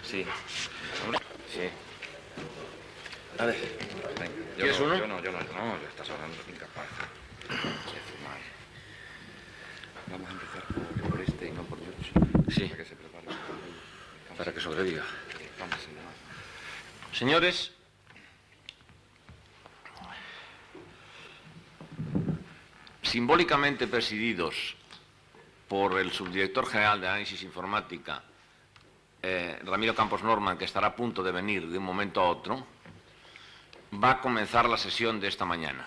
Sí. Sí. A ver. Venga. ¿Quieres uno? Yo no, ya estás hablando incapaz. De fumar. Vamos a empezar por este y no por George. Sí. Para que se prepare. Para que sobreviva. Vamos, Señores, simbólicamente presididos por el subdirector general de Análisis Informática, Ramiro Campos Norman, que estará a punto de venir de un momento a otro, va a comenzar la sesión de esta mañana.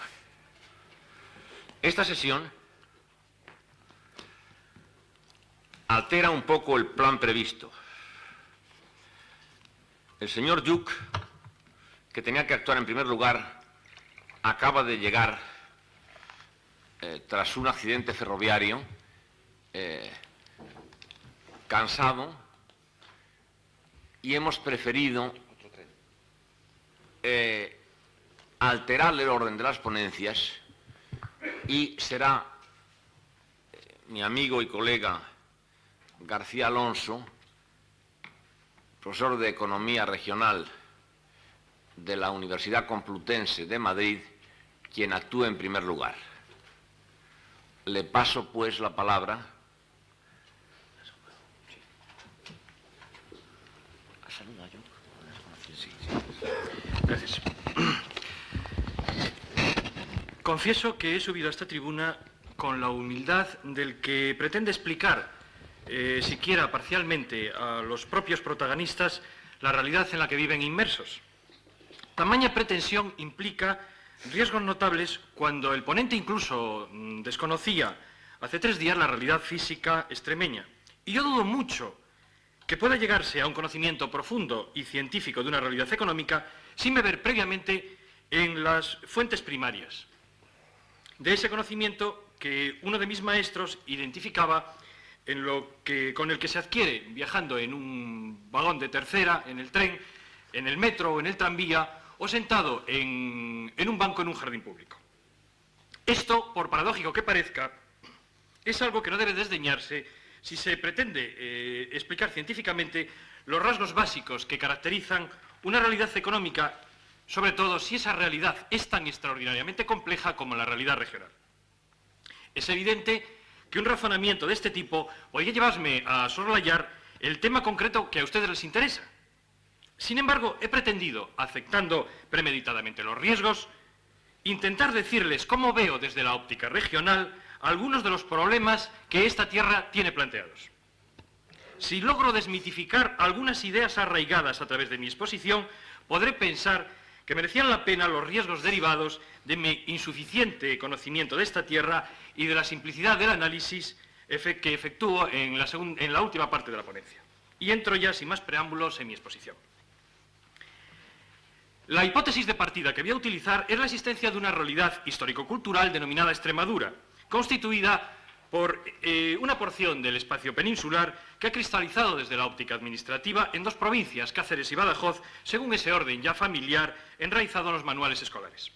Esta sesión altera un poco el plan previsto. El señor Lluch, que tenía que actuar en primer lugar, acaba de llegar tras un accidente ferroviario, cansado, y hemos preferido alterar el orden de las ponencias y será mi amigo y colega García Alonso, profesor de Economía Regional de la Universidad Complutense de Madrid, quien actúe en primer lugar. Le paso, pues, la palabra. Gracias. Confieso que he subido a esta tribuna con la humildad del que pretende explicar, siquiera parcialmente, a los propios protagonistas la realidad en la que viven inmersos. Tamaña pretensión implica riesgos notables cuando el ponente incluso desconocía hace 3 días la realidad física extremeña. Y yo dudo mucho que pueda llegarse a un conocimiento profundo y científico de una realidad económica sin beber previamente en las fuentes primarias de ese conocimiento que uno de mis maestros identificaba con el que se adquiere viajando en un vagón de tercera, en el tren, en el metro o en el tranvía, o sentado en un banco en un jardín público. Esto, por paradójico que parezca, es algo que no debe desdeñarse si se pretende explicar científicamente los rasgos básicos que caracterizan una realidad económica, sobre todo si esa realidad es tan extraordinariamente compleja como la realidad regional. Es evidente que un razonamiento de este tipo podría llevarme a soslayar el tema concreto que a ustedes les interesa. Sin embargo, he pretendido, aceptando premeditadamente los riesgos, intentar decirles cómo veo desde la óptica regional algunos de los problemas que esta tierra tiene planteados. Si logro desmitificar algunas ideas arraigadas a través de mi exposición, podré pensar que merecían la pena los riesgos derivados de mi insuficiente conocimiento de esta tierra y de la simplicidad del análisis que efectúo en la última parte de la ponencia. Y entro ya, sin más preámbulos, en mi exposición. La hipótesis de partida que voy a utilizar es la existencia de una realidad histórico-cultural denominada Extremadura, constituida por una porción del espacio peninsular que ha cristalizado desde la óptica administrativa en 2 provincias, Cáceres y Badajoz, según ese orden ya familiar enraizado en los manuales escolares.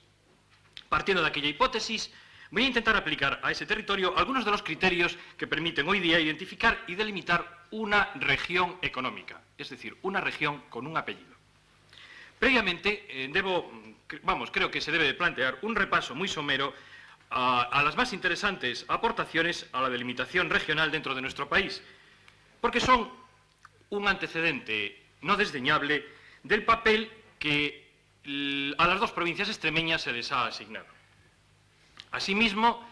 Partiendo de aquella hipótesis, voy a intentar aplicar a ese territorio algunos de los criterios que permiten hoy día identificar y delimitar una región económica, es decir, una región con un apellido. Previamente, creo que se debe de plantear un repaso muy somero a las más interesantes aportaciones a la delimitación regional dentro de nuestro país, porque son un antecedente no desdeñable del papel que a las 2 provincias extremeñas se les ha asignado. Asimismo,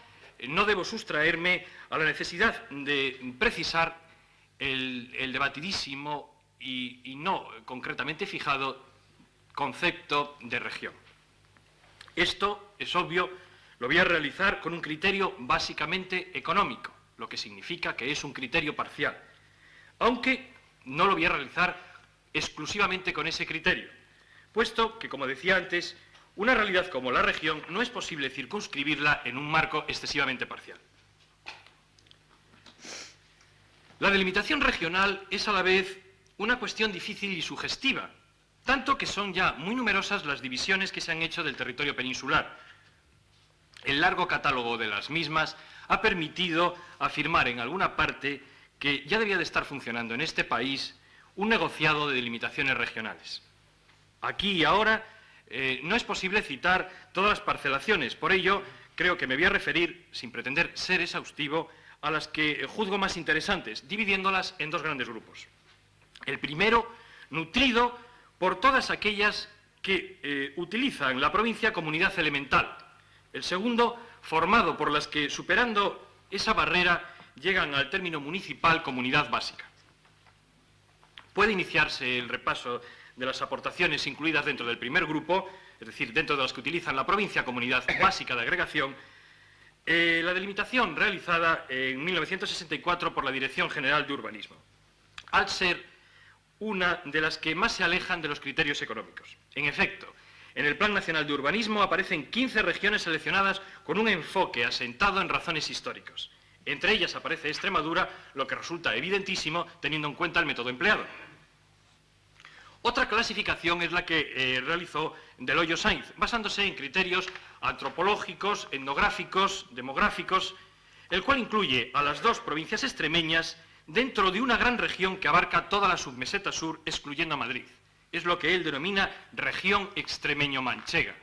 no debo sustraerme a la necesidad de precisar el debatidísimo y no concretamente fijado concepto de región. Esto, es obvio, lo voy a realizar con un criterio básicamente económico, lo que significa que es un criterio parcial, aunque no lo voy a realizar exclusivamente con ese criterio, puesto que, como decía antes, una realidad como la región no es posible circunscribirla en un marco excesivamente parcial. La delimitación regional es a la vez una cuestión difícil y sugestiva, tanto que son ya muy numerosas las divisiones que se han hecho del territorio peninsular. El largo catálogo de las mismas ha permitido afirmar en alguna parte que ya debía de estar funcionando en este país un negociado de delimitaciones regionales. Aquí y ahora no es posible citar todas las parcelaciones, por ello creo que me voy a referir, sin pretender ser exhaustivo, a las que juzgo más interesantes, dividiéndolas en dos grandes grupos. El primero, nutrido por todas aquellas que utilizan la provincia comunidad elemental. El segundo, formado por las que, superando esa barrera, llegan al término municipal comunidad básica. Puede iniciarse el repaso de las aportaciones incluidas dentro del primer grupo, es decir, dentro de las que utilizan la provincia comunidad básica de agregación, la delimitación realizada en 1964 por la Dirección General de Urbanismo, al ser una de las que más se alejan de los criterios económicos. En efecto, en el Plan Nacional de Urbanismo aparecen 15 regiones seleccionadas con un enfoque asentado en razones históricas. Entre ellas aparece Extremadura, lo que resulta evidentísimo teniendo en cuenta el método empleado. Otra clasificación es la que realizó Del Hoyo Sainz, basándose en criterios antropológicos, etnográficos, demográficos, el cual incluye a las dos provincias extremeñas dentro de una gran región que abarca toda la submeseta sur, excluyendo a Madrid. Es lo que él denomina región extremeño-manchega.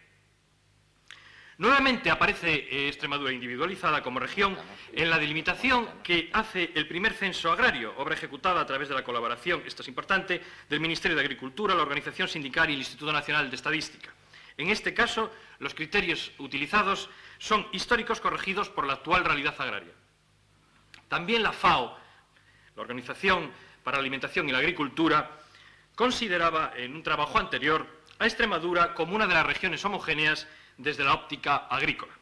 Nuevamente aparece Extremadura individualizada como región en la delimitación que hace el primer censo agrario, obra ejecutada a través de la colaboración, esto es importante, del Ministerio de Agricultura, la Organización Sindical y el Instituto Nacional de Estadística. En este caso, los criterios utilizados son históricos corregidos por la actual realidad agraria. También la FAO, la Organización para la Alimentación y la Agricultura, consideraba en un trabajo anterior a Extremadura como una de las regiones homogéneas desde la óptica agrícola.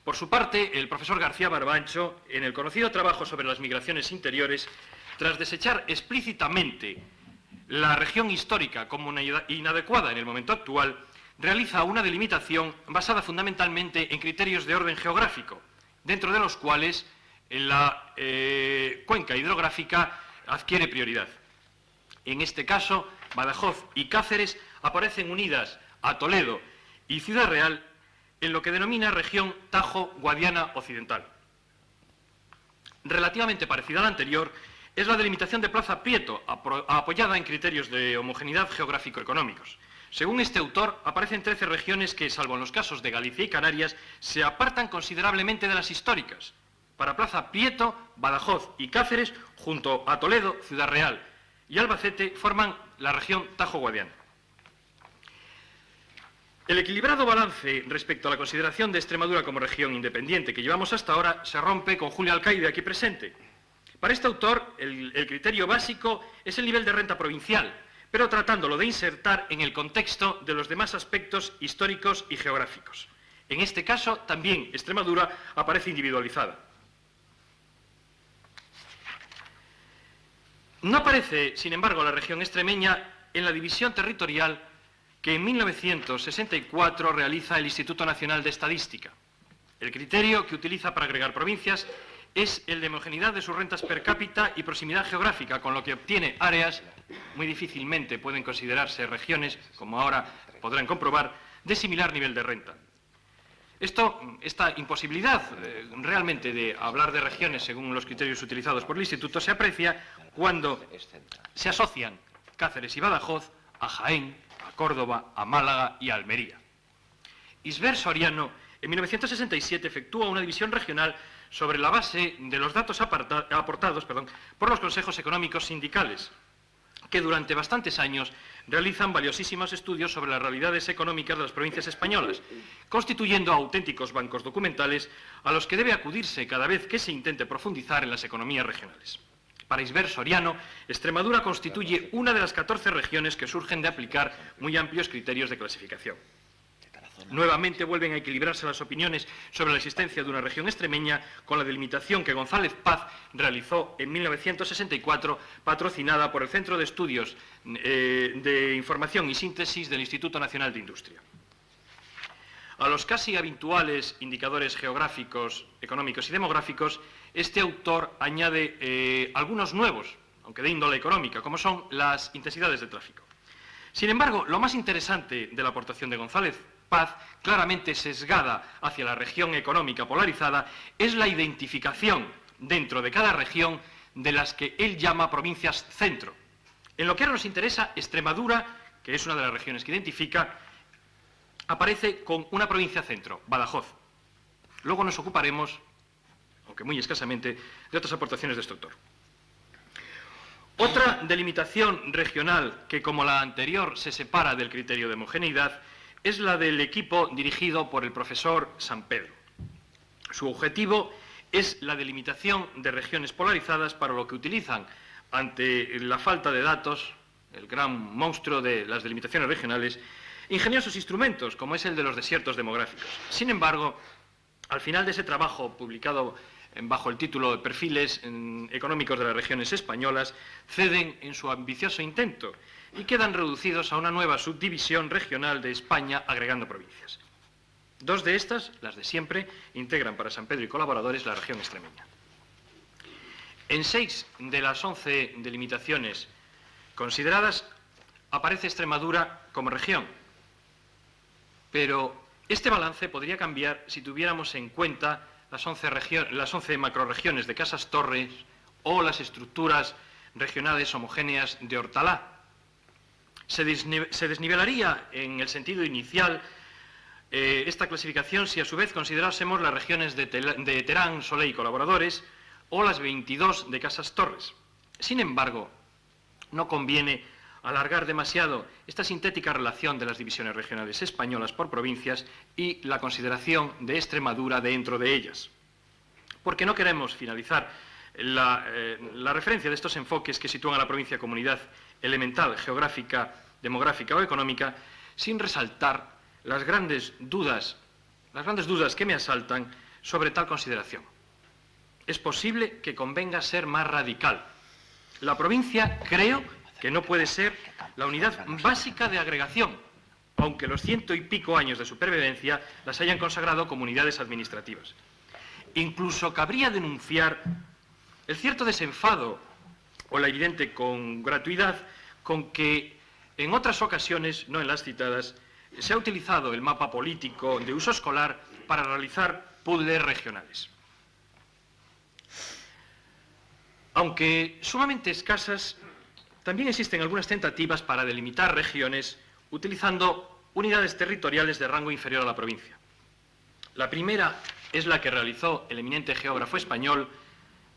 Por su parte, el profesor García Barbancho, en el conocido trabajo sobre las migraciones interiores, tras desechar explícitamente la región histórica como una inadecuada en el momento actual, realiza una delimitación basada fundamentalmente en criterios de orden geográfico, dentro de los cuales la cuenca hidrográfica adquiere prioridad. En este caso, Badajoz y Cáceres aparecen unidas a Toledo y Ciudad Real en lo que denomina región Tajo-Guadiana Occidental. Relativamente parecida a la anterior es la delimitación de Plaza Prieto, apoyada en criterios de homogeneidad geográfico-económicos. Según este autor, aparecen 13 regiones que, salvo en los casos de Galicia y Canarias, se apartan considerablemente de las históricas. Para Plaza Prieto, Badajoz y Cáceres, junto a Toledo, Ciudad Real y Albacete, forman la región Tajo-Guadiana. El equilibrado balance respecto a la consideración de Extremadura como región independiente que llevamos hasta ahora se rompe con Julio Alcaide, aquí presente. Para este autor, el criterio básico es el nivel de renta provincial, pero tratándolo de insertar en el contexto de los demás aspectos históricos y geográficos. En este caso, también Extremadura aparece individualizada. No aparece, sin embargo, la región extremeña en la división territorial que en 1964 realiza el Instituto Nacional de Estadística. El criterio que utiliza para agregar provincias es el de homogeneidad de sus rentas per cápita y proximidad geográfica, con lo que obtiene áreas, muy difícilmente pueden considerarse regiones, como ahora podrán comprobar, de similar nivel de renta. Esta imposibilidad realmente de hablar de regiones según los criterios utilizados por el Instituto se aprecia cuando se asocian Cáceres y Badajoz a Jaén, a Córdoba, a Málaga y a Almería. Isbert Soriano, en 1967, efectúa una división regional sobre la base de los datos aportados por los consejos económicos sindicales, que durante bastantes años realizan valiosísimos estudios sobre las realidades económicas de las provincias españolas, constituyendo auténticos bancos documentales a los que debe acudirse cada vez que se intente profundizar en las economías regionales. Para Isbert Soriano, Extremadura constituye una de las 14 regiones que surgen de aplicar muy amplios criterios de clasificación. Nuevamente vuelven a equilibrarse las opiniones sobre la existencia de una región extremeña con la delimitación que González Paz realizó en 1964, patrocinada por el Centro de Estudios de Información y Síntesis del Instituto Nacional de Industria. A los casi habituales indicadores geográficos, económicos y demográficos, este autor añade algunos nuevos, aunque de índole económica, como son las intensidades de tráfico. Sin embargo, lo más interesante de la aportación de González Paz, claramente sesgada hacia la región económica polarizada, es la identificación dentro de cada región de las que él llama provincias centro. En lo que ahora nos interesa, Extremadura, que es una de las regiones que identifica, aparece con una provincia centro, Badajoz. Luego nos ocuparemos, aunque muy escasamente, de otras aportaciones de este autor. Otra delimitación regional que, como la anterior, se separa del criterio de homogeneidad es la del equipo dirigido por el profesor Sampedro. Su objetivo es la delimitación de regiones polarizadas, para lo que utilizan, ante la falta de datos, el gran monstruo de las delimitaciones regionales, ingeniosos instrumentos, como es el de los desiertos demográficos. Sin embargo, al final de ese trabajo, publicado bajo el título de Perfiles económicos de las regiones españolas, ceden en su ambicioso intento y quedan reducidos a una nueva subdivisión regional de España, agregando provincias. Dos de estas, las de siempre, integran para Sampedro y colaboradores la región extremeña. En 6 de las 11 delimitaciones consideradas aparece Extremadura como región, pero este balance podría cambiar si tuviéramos en cuenta las 11 macrorregiones de Casas Torres o las estructuras regionales homogéneas de Hortalá. Se desnivelaría en el sentido inicial esta clasificación si a su vez considerásemos las regiones de Terán, Soleil y colaboradores o las 22 de Casas Torres. Sin embargo, no conviene alargar demasiado esta sintética relación de las divisiones regionales españolas por provincias y la consideración de Extremadura dentro de ellas, porque no queremos finalizar la referencia de estos enfoques que sitúan a la provincia comunidad elemental, geográfica, demográfica o económica, sin resaltar las grandes dudas que me asaltan sobre tal consideración. Es posible que convenga ser más radical. La provincia, creo, que no puede ser la unidad básica de agregación, aunque los 100 y pico años de supervivencia las hayan consagrado como unidades administrativas. Incluso cabría denunciar el cierto desenfado o la evidente gratuidad con que en otras ocasiones, no en las citadas, se ha utilizado el mapa político de uso escolar para realizar puzzles regionales. Aunque sumamente escasas, también existen algunas tentativas para delimitar regiones utilizando unidades territoriales de rango inferior a la provincia. La primera es la que realizó el eminente geógrafo español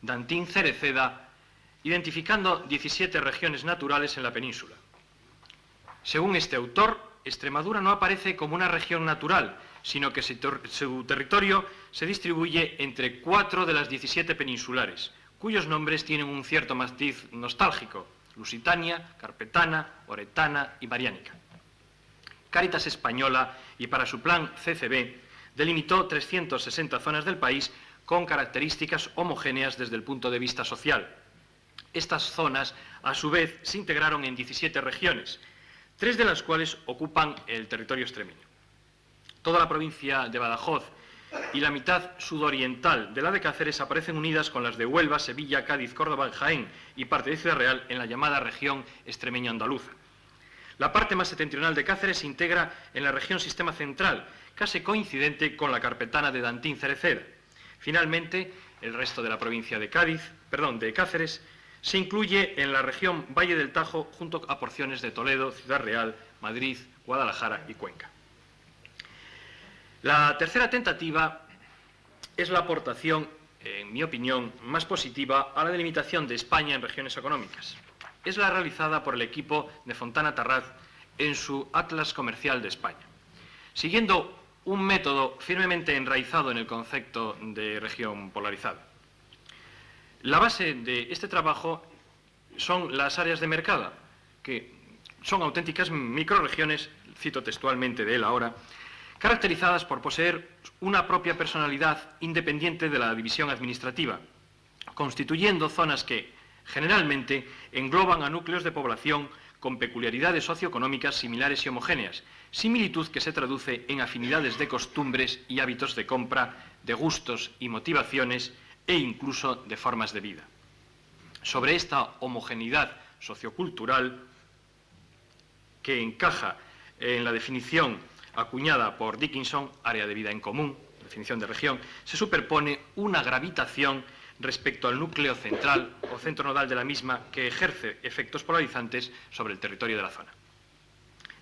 Dantín Cereceda, identificando 17 regiones naturales en la península. Según este autor, Extremadura no aparece como una región natural, sino que su territorio se distribuye entre 4 de las 17 peninsulares, cuyos nombres tienen un cierto matiz nostálgico: Lusitania, Carpetana, Oretana y Mariánica. Cáritas Española, y para su plan CCB, delimitó 360 zonas del país con características homogéneas desde el punto de vista social. Estas zonas, a su vez, se integraron en 17 regiones, 3 de las cuales ocupan el territorio extremeño. Toda la provincia de Badajoz y la mitad sudoriental de la de Cáceres aparecen unidas con las de Huelva, Sevilla, Cádiz, Córdoba, Jaén y parte de Ciudad Real en la llamada región extremeño-andaluza. La parte más septentrional de Cáceres se integra en la región Sistema Central, casi coincidente con la carpetana de Dantín Cereceda. Finalmente, el resto de la provincia de Cáceres se incluye en la región Valle del Tajo, junto a porciones de Toledo, Ciudad Real, Madrid, Guadalajara y Cuenca. La tercera tentativa es la aportación, en mi opinión, más positiva a la delimitación de España en regiones económicas. Es la realizada por el equipo de Fontana Tarraz en su Atlas Comercial de España, siguiendo un método firmemente enraizado en el concepto de región polarizada. La base de este trabajo son las áreas de mercado, que son auténticas microrregiones, cito textualmente de él ahora, caracterizadas por poseer una propia personalidad independiente de la división administrativa, constituyendo zonas que, generalmente, engloban a núcleos de población con peculiaridades socioeconómicas similares y homogéneas, similitud que se traduce en afinidades de costumbres y hábitos de compra, de gustos y motivaciones, e incluso de formas de vida. Sobre esta homogeneidad sociocultural, que encaja en la definición acuñada por Dickinson, área de vida en común, definición de región, se superpone una gravitación respecto al núcleo central o centro nodal de la misma que ejerce efectos polarizantes sobre el territorio de la zona.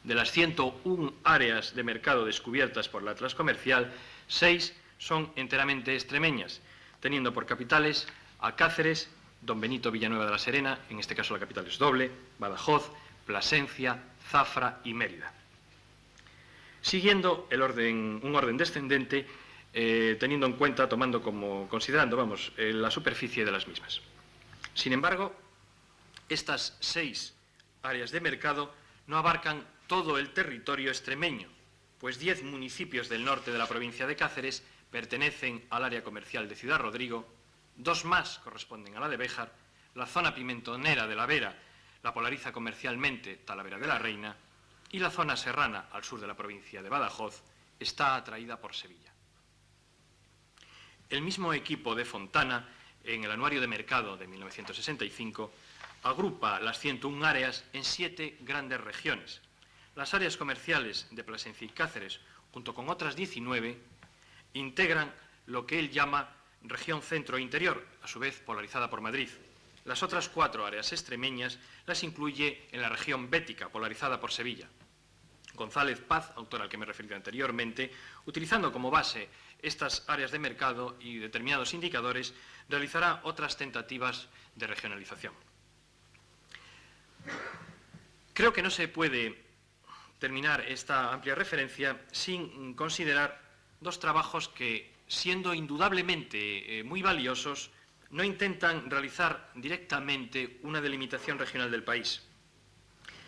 De las 101 áreas de mercado descubiertas por el Atlas Comercial, 6 son enteramente extremeñas, teniendo por capitales a Cáceres, Don Benito, Villanueva de la Serena, en este caso la capital es doble, Badajoz, Plasencia, Zafra y Mérida. Siguiendo un orden descendente, teniendo en cuenta, considerando la superficie de las mismas. Sin embargo, estas 6 áreas de mercado no abarcan todo el territorio extremeño, pues 10 municipios del norte de la provincia de Cáceres pertenecen al área comercial de Ciudad Rodrigo, 2 más corresponden a la de Béjar, la zona pimentonera de la Vera la polariza comercialmente Talavera de la Reina y la zona serrana al sur de la provincia de Badajoz está atraída por Sevilla. El mismo equipo de Fontana, en el Anuario de Mercado de 1965, agrupa las 101 áreas en 7 grandes regiones. Las áreas comerciales de Plasencia y Cáceres, junto con otras 19, integran lo que él llama región centro-interior, a su vez polarizada por Madrid. Las otras 4 áreas extremeñas las incluye en la región bética, polarizada por Sevilla. González Paz, autor al que me he referido anteriormente, utilizando como base estas áreas de mercado y determinados indicadores, realizará otras tentativas de regionalización. Creo que no se puede terminar esta amplia referencia sin considerar 2 trabajos que, siendo indudablemente muy valiosos, no intentan realizar directamente una delimitación regional del país.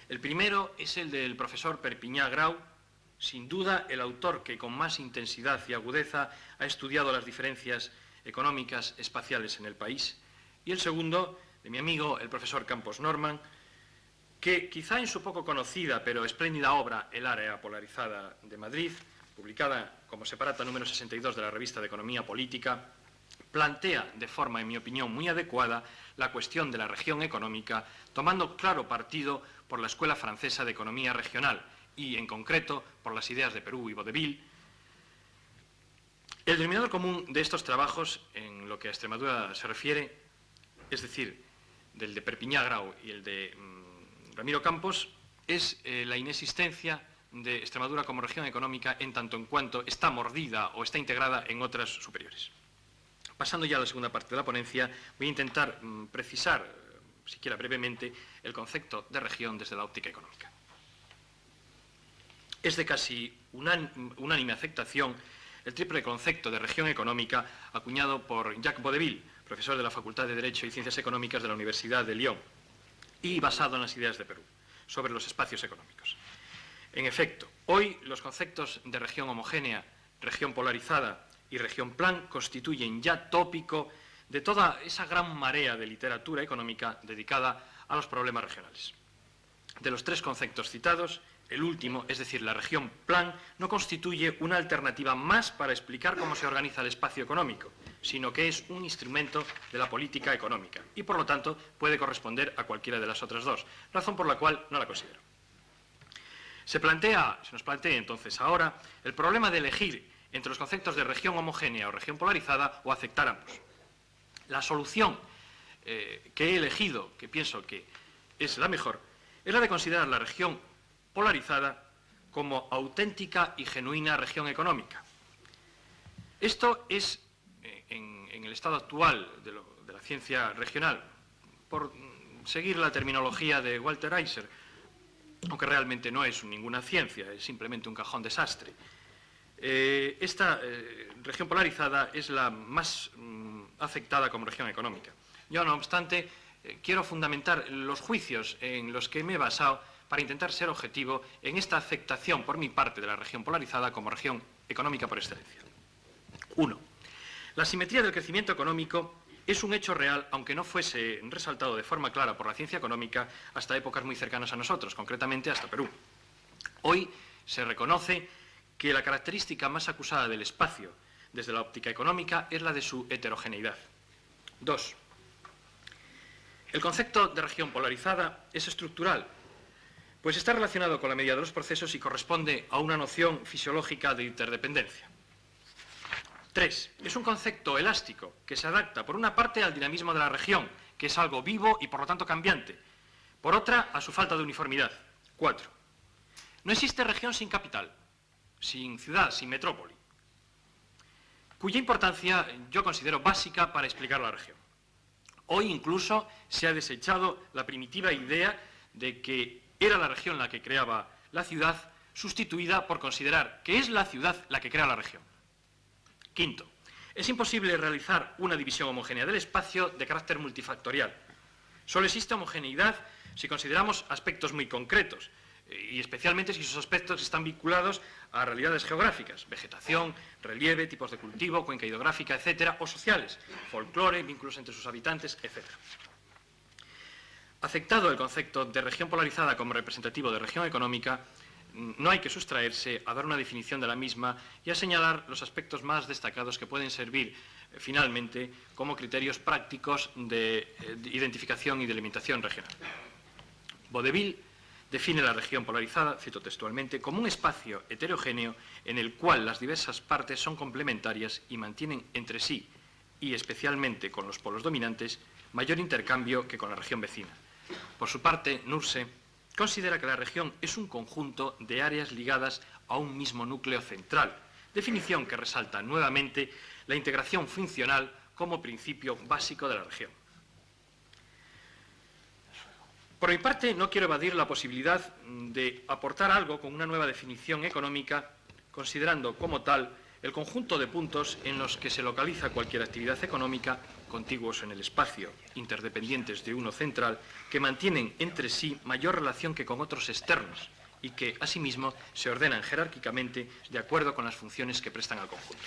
El primero es el del profesor Perpiñá Grau, sin duda el autor que con más intensidad y agudeza ha estudiado las diferencias económicas espaciales en el país, y el segundo, de mi amigo el profesor Campos Norman, que quizá en su poco conocida pero espléndida obra El área polarizada de Madrid, publicada como separata número 62 de la revista de Economía Política, plantea de forma, en mi opinión, muy adecuada la cuestión de la región económica, tomando claro partido por la Escuela Francesa de Economía Regional y, en concreto, por las ideas de Perú y Vaudeville. El denominador común de estos trabajos, en lo que a Extremadura se refiere, es decir, del de Perpiñá Grau y el de Ramiro Campos, es la inexistencia de Extremadura como región económica en tanto en cuanto está mordida o está integrada en otras superiores. Pasando ya a la segunda parte de la ponencia, voy a intentar precisar, siquiera brevemente, el concepto de región desde la óptica económica. Es de casi unánime aceptación el triple concepto de región económica acuñado por Jacques Vaudeville, profesor de la Facultad de Derecho y Ciencias Económicas de la Universidad de Lyon, y basado en las ideas de Perú, sobre los espacios económicos. En efecto, hoy los conceptos de región homogénea, región polarizada y región plan constituyen ya tópico de toda esa gran marea de literatura económica dedicada a los problemas regionales. De los 3 conceptos citados, el último, es decir, la región plan, no constituye una alternativa más para explicar cómo se organiza el espacio económico, sino que es un instrumento de la política económica y, por lo tanto, puede corresponder a cualquiera de las otras 2, razón por la cual no la considero. Se nos plantea entonces ahora el problema de elegir entre los conceptos de región homogénea o región polarizada o aceptar ambos. La solución que he elegido, que pienso que es la mejor, es la de considerar la región polarizada como auténtica y genuina región económica. Esto es, en el estado actual de la ciencia regional, por seguir la terminología de Walter Eiser, aunque realmente no es ninguna ciencia, es simplemente un cajón desastre. Esta región polarizada es la más aceptada como región económica. Yo, no obstante, quiero fundamentar los juicios en los que me he basado para intentar ser objetivo en esta aceptación por mi parte de la región polarizada como región económica por excelencia. 1. La simetría del crecimiento económico es un hecho real, aunque no fuese resaltado de forma clara por la ciencia económica hasta épocas muy cercanas a nosotros, concretamente hasta Perú. Hoy se reconoce que la característica más acusada del espacio desde la óptica económica es la de su heterogeneidad. 2. El concepto de región polarizada es estructural, pues está relacionado con la medida de los procesos y corresponde a una noción fisiológica de interdependencia. 3. Es un concepto elástico que se adapta, por una parte, al dinamismo de la región, que es algo vivo y, por lo tanto, cambiante. Por otra, a su falta de uniformidad. 4. No existe región sin capital, sin ciudad, sin metrópoli, cuya importancia yo considero básica para explicar la región. Hoy incluso se ha desechado la primitiva idea de que era la región la que creaba la ciudad, sustituida por considerar que es la ciudad la que crea la región. 5. Es imposible realizar una división homogénea del espacio de carácter multifactorial. Solo existe homogeneidad si consideramos aspectos muy concretos, y especialmente si esos aspectos están vinculados a realidades geográficas, vegetación, relieve, tipos de cultivo, cuenca hidrográfica, etcétera, o sociales, folclore, vínculos entre sus habitantes, etcétera. Aceptado el concepto de región polarizada como representativo de región económica, no hay que sustraerse a dar una definición de la misma y a señalar los aspectos más destacados que pueden servir finalmente como criterios prácticos de identificación y delimitación regional. Vaudeville define la región polarizada, cito textualmente, como un espacio heterogéneo en el cual las diversas partes son complementarias y mantienen entre sí, y especialmente con los polos dominantes, mayor intercambio que con la región vecina. Por su parte, Nurse considera que la región es un conjunto de áreas ligadas a un mismo núcleo central, definición que resalta nuevamente la integración funcional como principio básico de la región. Por mi parte, no quiero evadir la posibilidad de aportar algo con una nueva definición económica, considerando como tal el conjunto de puntos en los que se localiza cualquier actividad económica, contiguos en el espacio, interdependientes de uno central, que mantienen entre sí mayor relación que con otros externos y que, asimismo, se ordenan jerárquicamente de acuerdo con las funciones que prestan al conjunto.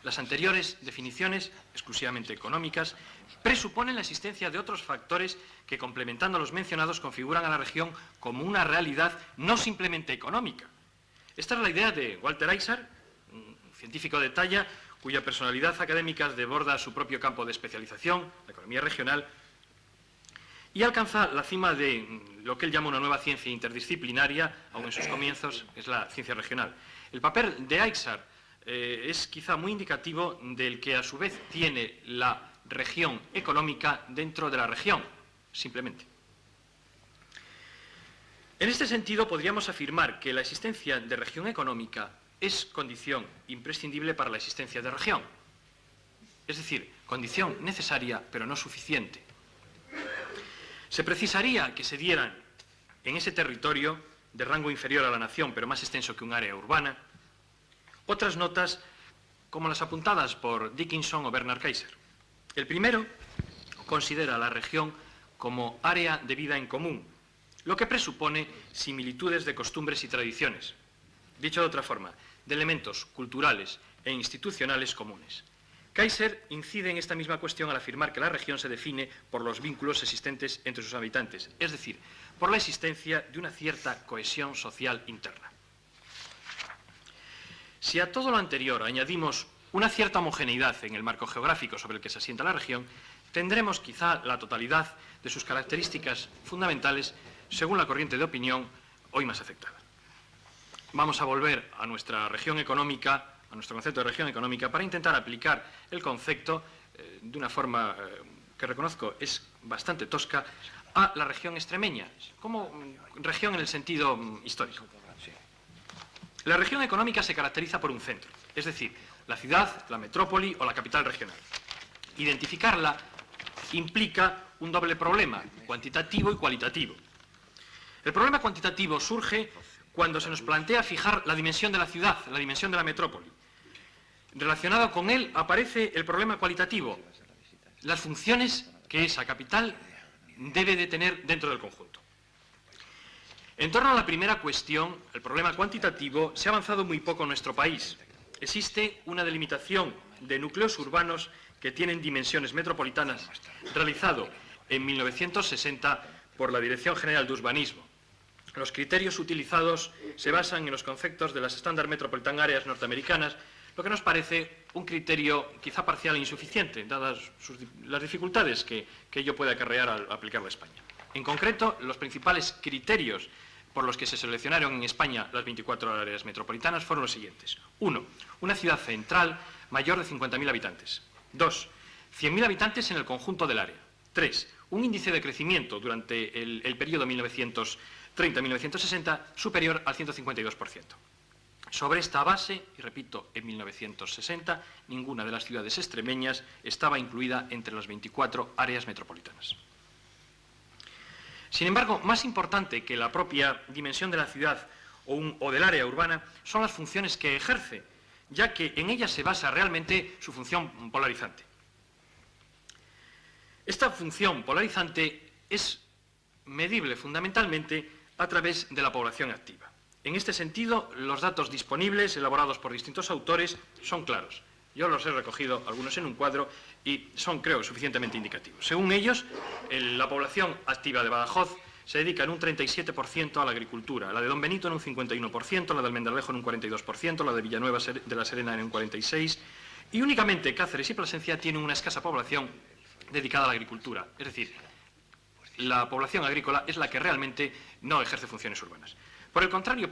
Las anteriores definiciones, exclusivamente económicas, presuponen la existencia de otros factores que, complementando a los mencionados, configuran a la región como una realidad no simplemente económica. Esta es la idea de Walter Isar, un científico de talla cuya personalidad académica desborda su propio campo de especialización, la economía regional, y alcanza la cima de lo que él llama una nueva ciencia interdisciplinaria, aun en sus comienzos, que es la ciencia regional. El papel de Isar es quizá muy indicativo del que a su vez tiene la región económica dentro de la región, simplemente. En este sentido, podríamos afirmar que la existencia de región económica es condición imprescindible para la existencia de región. Es decir, condición necesaria, pero no suficiente. Se precisaría que se dieran en ese territorio, de rango inferior a la nación, pero más extenso que un área urbana, otras notas como las apuntadas por Dickinson o Bernard Kaiser. El primero considera a la región como área de vida en común, lo que presupone similitudes de costumbres y tradiciones. Dicho de otra forma, de elementos culturales e institucionales comunes. Kaiser incide en esta misma cuestión al afirmar que la región se define por los vínculos existentes entre sus habitantes, es decir, por la existencia de una cierta cohesión social interna. Si a todo lo anterior añadimos una cierta homogeneidad en el marco geográfico sobre el que se asienta la región, tendremos quizá la totalidad de sus características fundamentales según la corriente de opinión hoy más aceptada. Vamos a volver a nuestra región económica, a nuestro concepto de región económica, para intentar aplicar el concepto de una forma que reconozco es bastante tosca, a la región extremeña, como región en el sentido histórico. La región económica se caracteriza por un centro, es decir, la ciudad, la metrópoli o la capital regional. Identificarla implica un doble problema, cuantitativo y cualitativo. El problema cuantitativo surge cuando se nos plantea fijar la dimensión de la ciudad, la dimensión de la metrópoli. Relacionado con él aparece el problema cualitativo, las funciones que esa capital debe de tener dentro del conjunto. En torno a la primera cuestión, el problema cuantitativo, se ha avanzado muy poco en nuestro país. Existe una delimitación de núcleos urbanos que tienen dimensiones metropolitanas, realizado en 1960 por la Dirección General de Urbanismo. Los criterios utilizados se basan en los conceptos de las Standard Metropolitan Areas norteamericanas, lo que nos parece un criterio quizá parcial e insuficiente, dadas las dificultades que ello puede acarrear al aplicarlo a España. En concreto, los principales criterios por los que se seleccionaron en España las 24 áreas metropolitanas fueron los siguientes. 1. Una ciudad central mayor de 50.000 habitantes. 2. 100.000 habitantes en el conjunto del área. 3. Un índice de crecimiento durante el periodo 1930-1960 superior al 152%. Sobre esta base, y repito, en 1960, ninguna de las ciudades extremeñas estaba incluida entre las 24 áreas metropolitanas. Sin embargo, más importante que la propia dimensión de la ciudad o del área urbana son las funciones que ejerce, ya que en ellas se basa realmente su función polarizante. Esta función polarizante es medible fundamentalmente a través de la población activa. En este sentido, los datos disponibles, elaborados por distintos autores, son claros. Yo los he recogido algunos en un cuadro y son, creo, suficientemente indicativos. Según ellos, la población activa de Badajoz se dedica en un 37% a la agricultura, la de Don Benito en un 51%, la de Almendralejo en un 42%, la de Villanueva de la Serena en un 46%, y únicamente Cáceres y Plasencia tienen una escasa población dedicada a la agricultura. Es decir, la población agrícola es la que realmente no ejerce funciones urbanas. Por el contrario,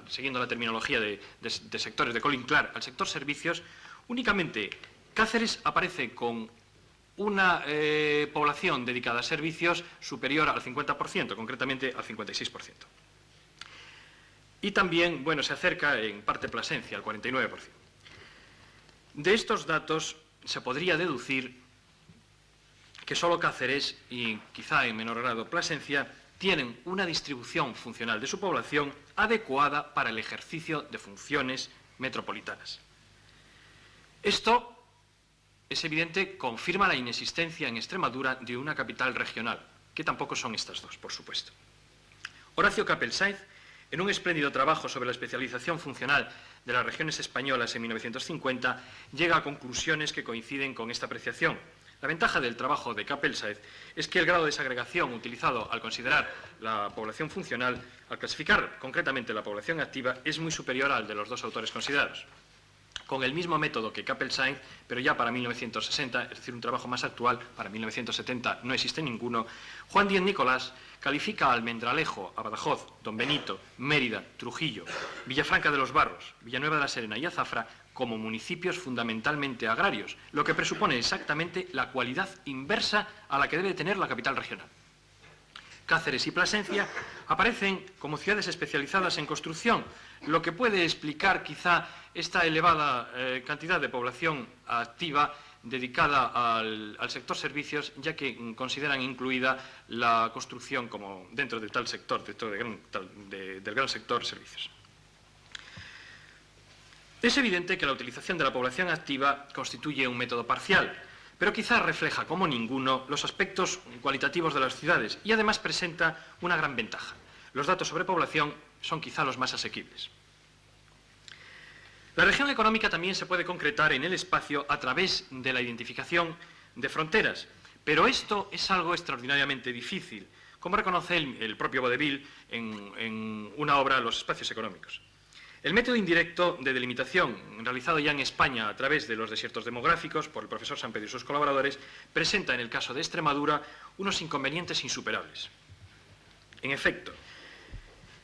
siguiendo la terminología de sectores de Colin Clark, al sector servicios, únicamente Cáceres aparece con una población dedicada a servicios superior al 50%, concretamente al 56%. Y también, bueno, se acerca en parte Plasencia, al 49%. De estos datos se podría deducir que solo Cáceres y quizá en menor grado Plasencia tienen una distribución funcional de su población adecuada para el ejercicio de funciones metropolitanas. Esto, es evidente, confirma la inexistencia en Extremadura de una capital regional, que tampoco son estas dos, por supuesto. Horacio Capel-Sainz, en un espléndido trabajo sobre la especialización funcional de las regiones españolas en 1950, llega a conclusiones que coinciden con esta apreciación. La ventaja del trabajo de Capel-Sainz es que el grado de desagregación utilizado al considerar la población funcional, al clasificar concretamente la población activa, es muy superior al de los dos autores considerados. Con el mismo método que Capel-Sainz, pero ya para 1960, es decir, un trabajo más actual, para 1970 no existe ninguno, Juan Díez Nicolás califica a Almendralejo, a Badajoz, Don Benito, Mérida, Trujillo, Villafranca de los Barros, Villanueva de la Serena y Azafra como municipios fundamentalmente agrarios, lo que presupone exactamente la cualidad inversa a la que debe tener la capital regional. Cáceres y Plasencia aparecen como ciudades especializadas en construcción, lo que puede explicar quizá esta elevada cantidad de población activa dedicada al sector servicios, ya que consideran incluida la construcción como dentro de tal sector, del gran sector servicios. Es evidente que la utilización de la población activa constituye un método parcial, pero quizá refleja como ninguno los aspectos cualitativos de las ciudades y además presenta una gran ventaja. Los datos sobre población son quizá los más asequibles. La región económica también se puede concretar en el espacio a través de la identificación de fronteras, pero esto es algo extraordinariamente difícil, como reconoce el propio Vaudeville en una obra, Los espacios económicos. El método indirecto de delimitación, realizado ya en España a través de los desiertos demográficos por el profesor Sampedro y sus colaboradores, presenta en el caso de Extremadura unos inconvenientes insuperables. En efecto,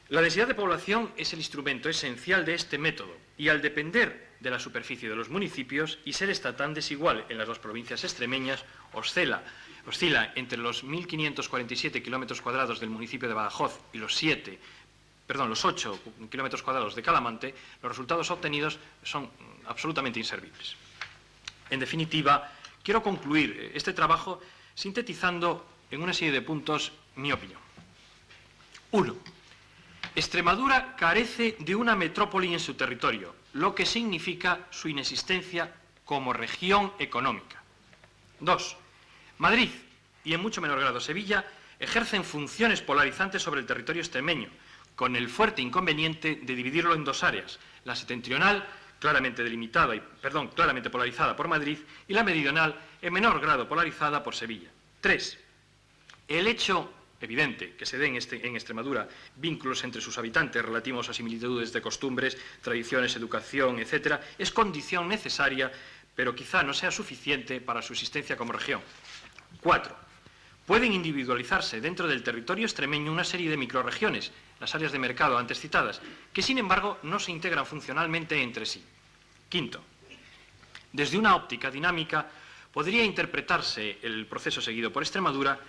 la densidad de población es el instrumento esencial de este método y al depender de la superficie de los municipios y ser esta tan desigual en las dos provincias extremeñas, oscila entre los 1.547 kilómetros cuadrados del municipio de Badajoz y los 8 kilómetros cuadrados de Calamante, los resultados obtenidos son absolutamente inservibles. En definitiva, quiero concluir este trabajo sintetizando en una serie de puntos mi opinión. 1. Extremadura carece de una metrópoli en su territorio, lo que significa su inexistencia como región económica. 2. Madrid, y en mucho menor grado Sevilla, ejercen funciones polarizantes sobre el territorio extremeño, con el fuerte inconveniente de dividirlo en dos áreas, la septentrional, claramente polarizada por Madrid, y la meridional, en menor grado polarizada por Sevilla. 3. El hecho evidente que se den en Extremadura vínculos entre sus habitantes relativos a similitudes de costumbres, tradiciones, educación, etc., es condición necesaria, pero quizá no sea suficiente para su existencia como región. 4. Pueden individualizarse dentro del territorio extremeño una serie de microrregiones, las áreas de mercado antes citadas, que sin embargo no se integran funcionalmente entre sí. 5. Desde una óptica dinámica, podría interpretarse el proceso seguido por Extremadura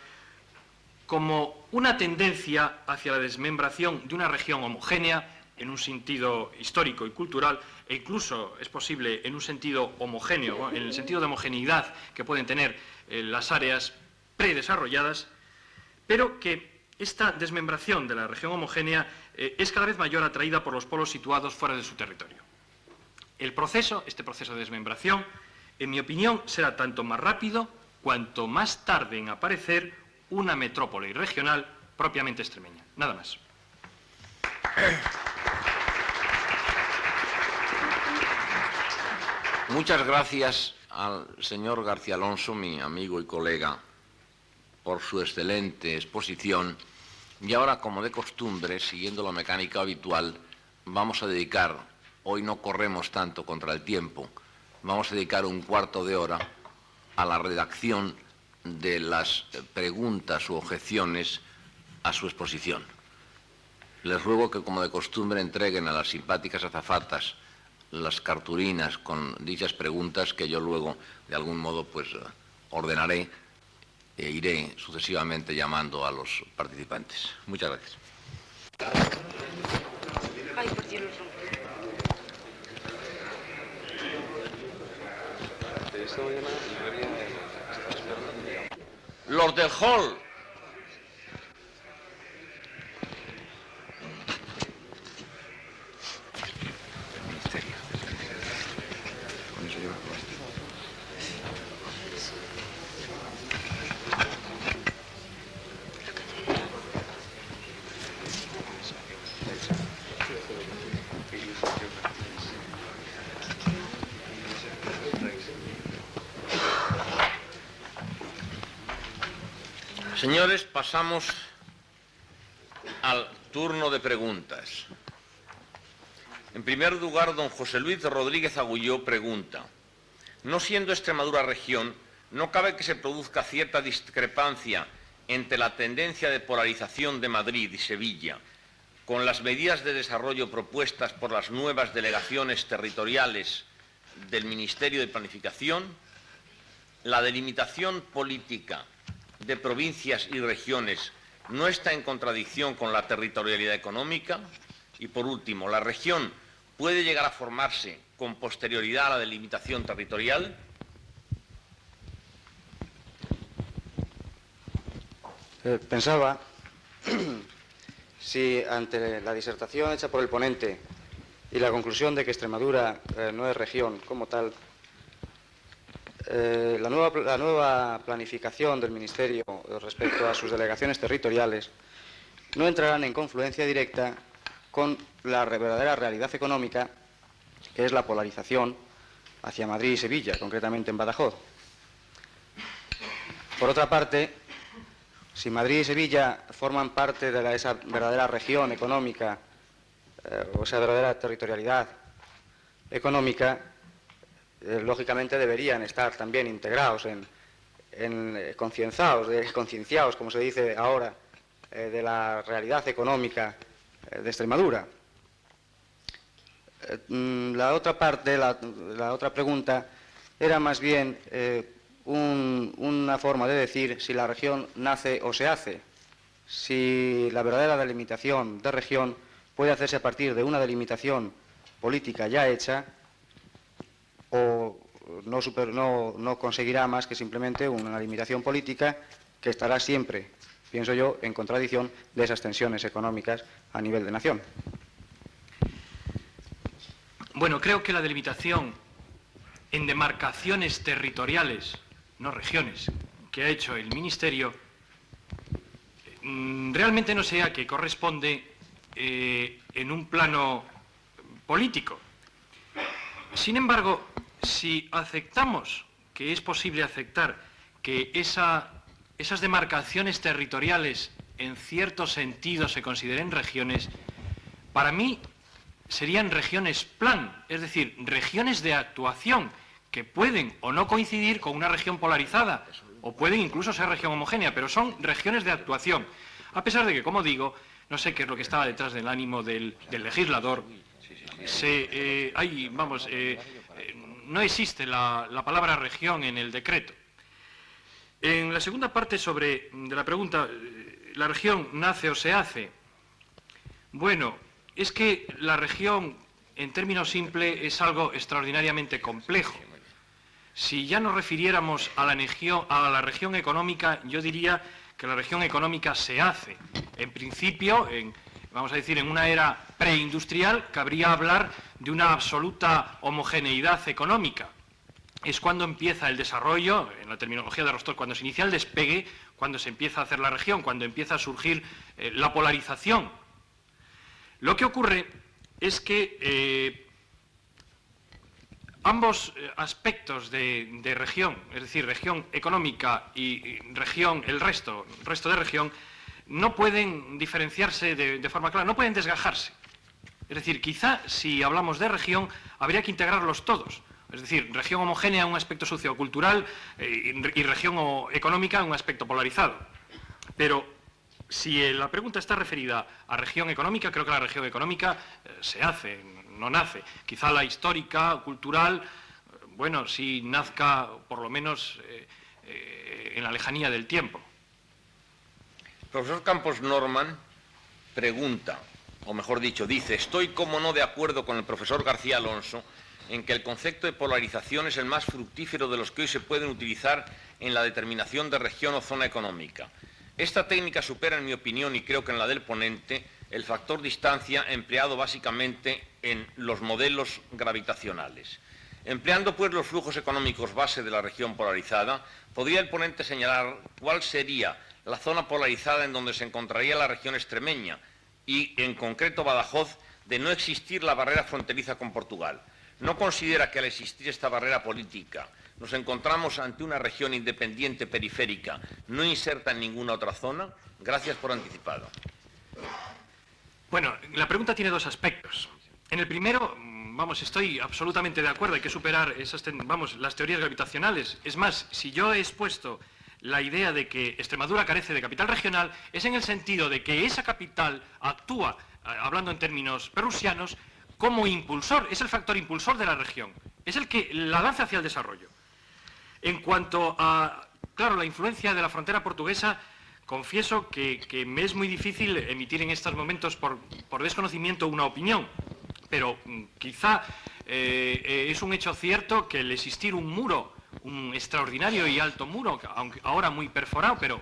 como una tendencia hacia la desmembración de una región homogénea en un sentido histórico y cultural, e incluso es posible en un sentido homogéneo, en el sentido de homogeneidad que pueden tener las áreas predesarrolladas, pero que esta desmembración de la región homogénea es cada vez mayor atraída por los polos situados fuera de su territorio. Este proceso de desmembración, en mi opinión, será tanto más rápido cuanto más tarde en aparecer una metrópoli regional propiamente extremeña. Nada más. Muchas gracias al señor García Alonso, mi amigo y colega, por su excelente exposición. Y ahora, como de costumbre, siguiendo la mecánica habitual, vamos a dedicar, hoy no corremos tanto contra el tiempo, vamos a dedicar un cuarto de hora a la redacción de las preguntas u objeciones a su exposición. Les ruego que, como de costumbre, entreguen a las simpáticas azafatas las cartulinas con dichas preguntas que yo luego, de algún modo, pues ordenaré e iré sucesivamente llamando a los participantes. Muchas gracias. Ay, por Dios, Los del hall. Con eso lleva puesto. Señores, pasamos al turno de preguntas. En primer lugar, don José Luis Rodríguez Agulló pregunta: no siendo Extremadura región, ¿no cabe que se produzca cierta discrepancia entre la tendencia de polarización de Madrid y Sevilla con las medidas de desarrollo propuestas por las nuevas delegaciones territoriales del Ministerio de Planificación? ¿La delimitación política de provincias y regiones no está en contradicción con la territorialidad económica? Y, por último, ¿la región puede llegar a formarse con posterioridad a la delimitación territorial? Pensaba si ante la disertación hecha por el ponente y la conclusión de que Extremadura no es región como tal, la nueva planificación del Ministerio respecto a sus delegaciones territoriales no entrarán en confluencia directa con la verdadera realidad económica, que es la polarización hacia Madrid y Sevilla, concretamente en Badajoz. Por otra parte, si Madrid y Sevilla forman parte de esa verdadera región económica, o esa verdadera territorialidad económica, lógicamente deberían estar también integrados concienciados, como se dice ahora, de la realidad económica de Extremadura. La otra parte, la otra pregunta, era más bien una forma de decir si la región nace o se hace, si la verdadera delimitación de región puede hacerse a partir de una delimitación política ya hecha, o no conseguirá más que simplemente una limitación política que estará siempre, pienso yo, en contradicción de esas tensiones económicas a nivel de nación. Bueno, creo que la delimitación en demarcaciones territoriales, no regiones, que ha hecho el Ministerio, realmente no sé a qué corresponde en un plano político. Sin embargo, si aceptamos que es posible aceptar que esas demarcaciones territoriales en cierto sentido se consideren regiones, para mí serían regiones plan, es decir, regiones de actuación que pueden o no coincidir con una región polarizada o pueden incluso ser región homogénea, pero son regiones de actuación. A pesar de que, como digo, no sé qué es lo que estaba detrás del no existe la palabra región en el decreto. En la segunda parte de la pregunta, ¿la región nace o se hace? Bueno, es que la región, en términos simples, es algo extraordinariamente complejo. Si ya nos refiriéramos a la región económica, yo diría que la región económica se hace. En principio, vamos a decir, en una era preindustrial, cabría hablar de una absoluta homogeneidad económica. Es cuando empieza el desarrollo, en la terminología de Rostock, cuando se inicia el despegue, cuando se empieza a hacer la región, cuando empieza a surgir la polarización. Lo que ocurre es que ambos aspectos de región, es decir, región económica y región, el resto de región, no pueden diferenciarse de forma clara, no pueden desgajarse. Es decir, quizá si hablamos de región, habría que integrarlos todos. Es decir, región homogénea en un aspecto sociocultural y región económica en un aspecto polarizado. Pero si la pregunta está referida a región económica, creo que la región económica se hace, no nace. Quizá la histórica, cultural, bueno, sí nazca por lo menos en la lejanía del tiempo. El profesor Campos Norman pregunta, o mejor dicho, dice: estoy como no de acuerdo con el profesor García Alonso en que el concepto de polarización es el más fructífero de los que hoy se pueden utilizar en la determinación de región o zona económica. Esta técnica supera, en mi opinión, y creo que en la del ponente, el factor distancia empleado básicamente en los modelos gravitacionales. Empleando, pues, los flujos económicos base de la región polarizada, ¿podría el ponente señalar cuál sería la zona polarizada en donde se encontraría la región extremeña y, en concreto, Badajoz, de no existir la barrera fronteriza con Portugal? ¿No considera que al existir esta barrera política nos encontramos ante una región independiente periférica no inserta en ninguna otra zona? Gracias por anticipado. Bueno, la pregunta tiene dos aspectos. En el primero, estoy absolutamente de acuerdo, hay que superar las teorías gravitacionales. Es más, si yo he expuesto la idea de que Extremadura carece de capital regional, es en el sentido de que esa capital actúa, hablando en términos perrusianos, como impulsor, es el factor impulsor de la región, es el que la lanza hacia el desarrollo. En cuanto a, claro, la influencia de la frontera portuguesa, confieso que me es muy difícil emitir en estos momentos por desconocimiento una opinión, pero quizá es un hecho cierto que el existir un muro, un extraordinario y alto muro, aunque ahora muy perforado, pero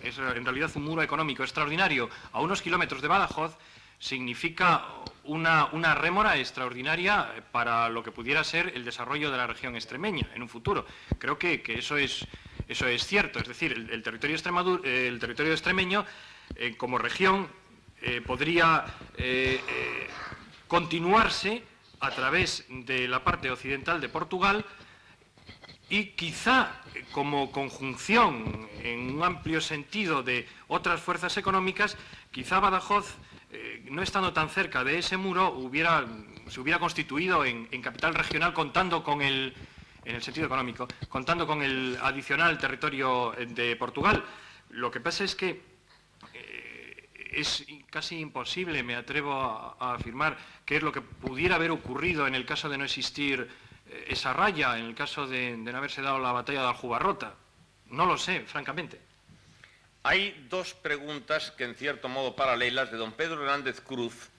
es en realidad un muro económico extraordinario a unos kilómetros de Badajoz, significa una rémora extraordinaria para lo que pudiera ser el desarrollo de la región extremeña en un futuro. Creo que eso es cierto, es decir, el territorio extremeño como región podría continuarse a través de la parte occidental de Portugal y quizá como conjunción en un amplio sentido de otras fuerzas económicas, quizá Badajoz, no estando tan cerca de ese muro, se hubiera constituido en capital regional contando con en el sentido económico, contando con el adicional territorio de Portugal. Lo que pasa es que es casi imposible, me atrevo a afirmar, qué es lo que pudiera haber ocurrido en el caso de no existir esa raya, en el caso de no haberse dado la batalla de Aljubarrota. No lo sé, francamente. Hay dos preguntas que, en cierto modo, paralelas, de don Pedro Hernández Cruz,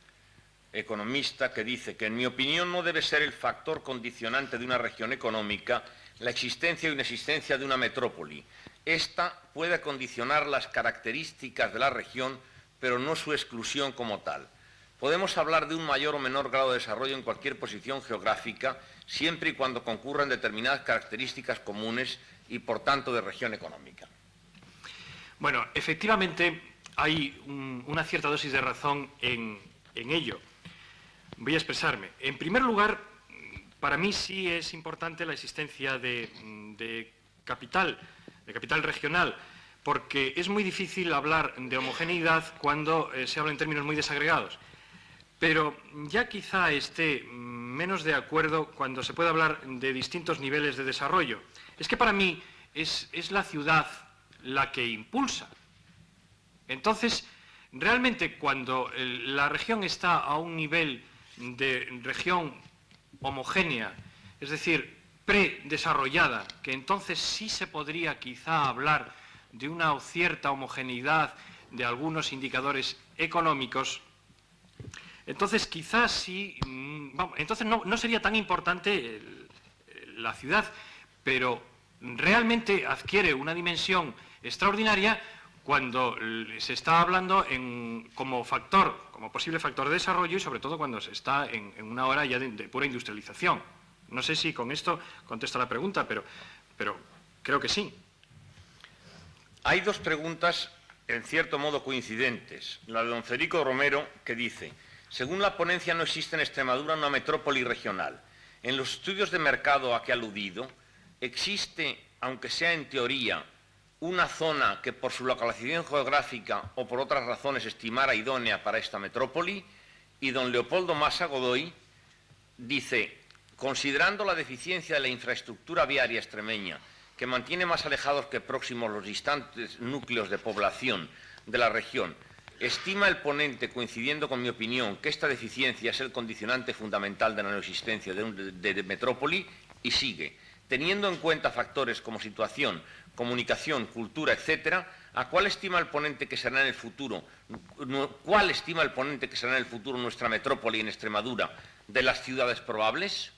economista, que dice que, en mi opinión, no debe ser el factor condicionante de una región económica la existencia o inexistencia de una metrópoli. Esta puede condicionar las características de la región, pero no su exclusión como tal. Podemos hablar de un mayor o menor grado de desarrollo en cualquier posición geográfica, siempre y cuando concurran determinadas características comunes y, por tanto, de región económica. Bueno, efectivamente hay una cierta dosis de razón en ello. Voy a expresarme. En primer lugar, para mí sí es importante la existencia de capital regional, porque es muy difícil hablar de homogeneidad cuando se habla en términos muy desagregados. Pero ya quizá esté menos de acuerdo cuando se puede hablar de distintos niveles de desarrollo. Es que para mí es la ciudad la que impulsa. Entonces, realmente cuando la región está a un nivel de región homogénea, es decir, predesarrollada, que entonces sí se podría quizá hablar de una cierta homogeneidad de algunos indicadores económicos, entonces quizás sí, entonces no sería tan importante la ciudad, pero realmente adquiere una dimensión extraordinaria cuando se está hablando como posible factor de desarrollo y sobre todo cuando se está en una hora ya de pura industrialización. No sé si con esto contesto la pregunta, pero creo que sí. Hay dos preguntas, en cierto modo, coincidentes. La de don Federico Romero, que dice: según la ponencia, no existe en Extremadura una metrópoli regional. En los estudios de mercado a que ha aludido, ¿existe, aunque sea en teoría, una zona que por su localización geográfica o por otras razones estimara idónea para esta metrópoli? Y don Leopoldo Massa Godoy dice: considerando la deficiencia de la infraestructura viaria extremeña, que mantiene más alejados que próximos los distantes núcleos de población de la región, ¿estima el ponente, coincidiendo con mi opinión, que esta deficiencia es el condicionante fundamental de la no existencia de metrópoli? Y sigue: teniendo en cuenta factores como situación, comunicación, cultura, etcétera, ¿cuál estima el ponente que será en el futuro nuestra metrópoli en Extremadura de las ciudades probables?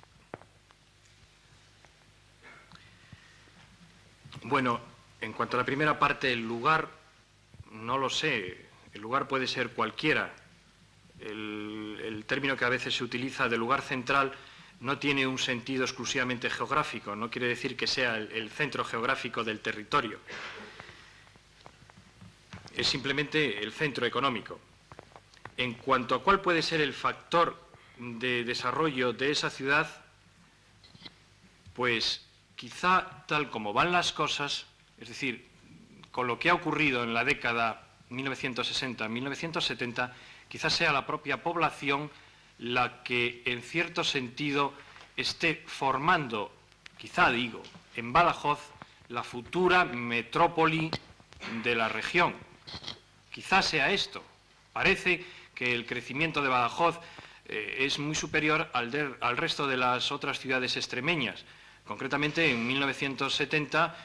Bueno, en cuanto a la primera parte, el lugar, no lo sé. El lugar puede ser cualquiera. El término que a veces se utiliza de lugar central no tiene un sentido exclusivamente geográfico, no quiere decir que sea el centro geográfico del territorio. Es simplemente el centro económico. En cuanto a cuál puede ser el factor de desarrollo de esa ciudad, pues quizá tal como van las cosas, es decir, con lo que ha ocurrido en la década 1960-1970, quizás sea la propia población la que, en cierto sentido, esté formando, quizá digo, en Badajoz, la futura metrópoli de la región. Quizá sea esto. Parece que el crecimiento de Badajoz es muy superior al resto de las otras ciudades extremeñas. Concretamente, en 1970,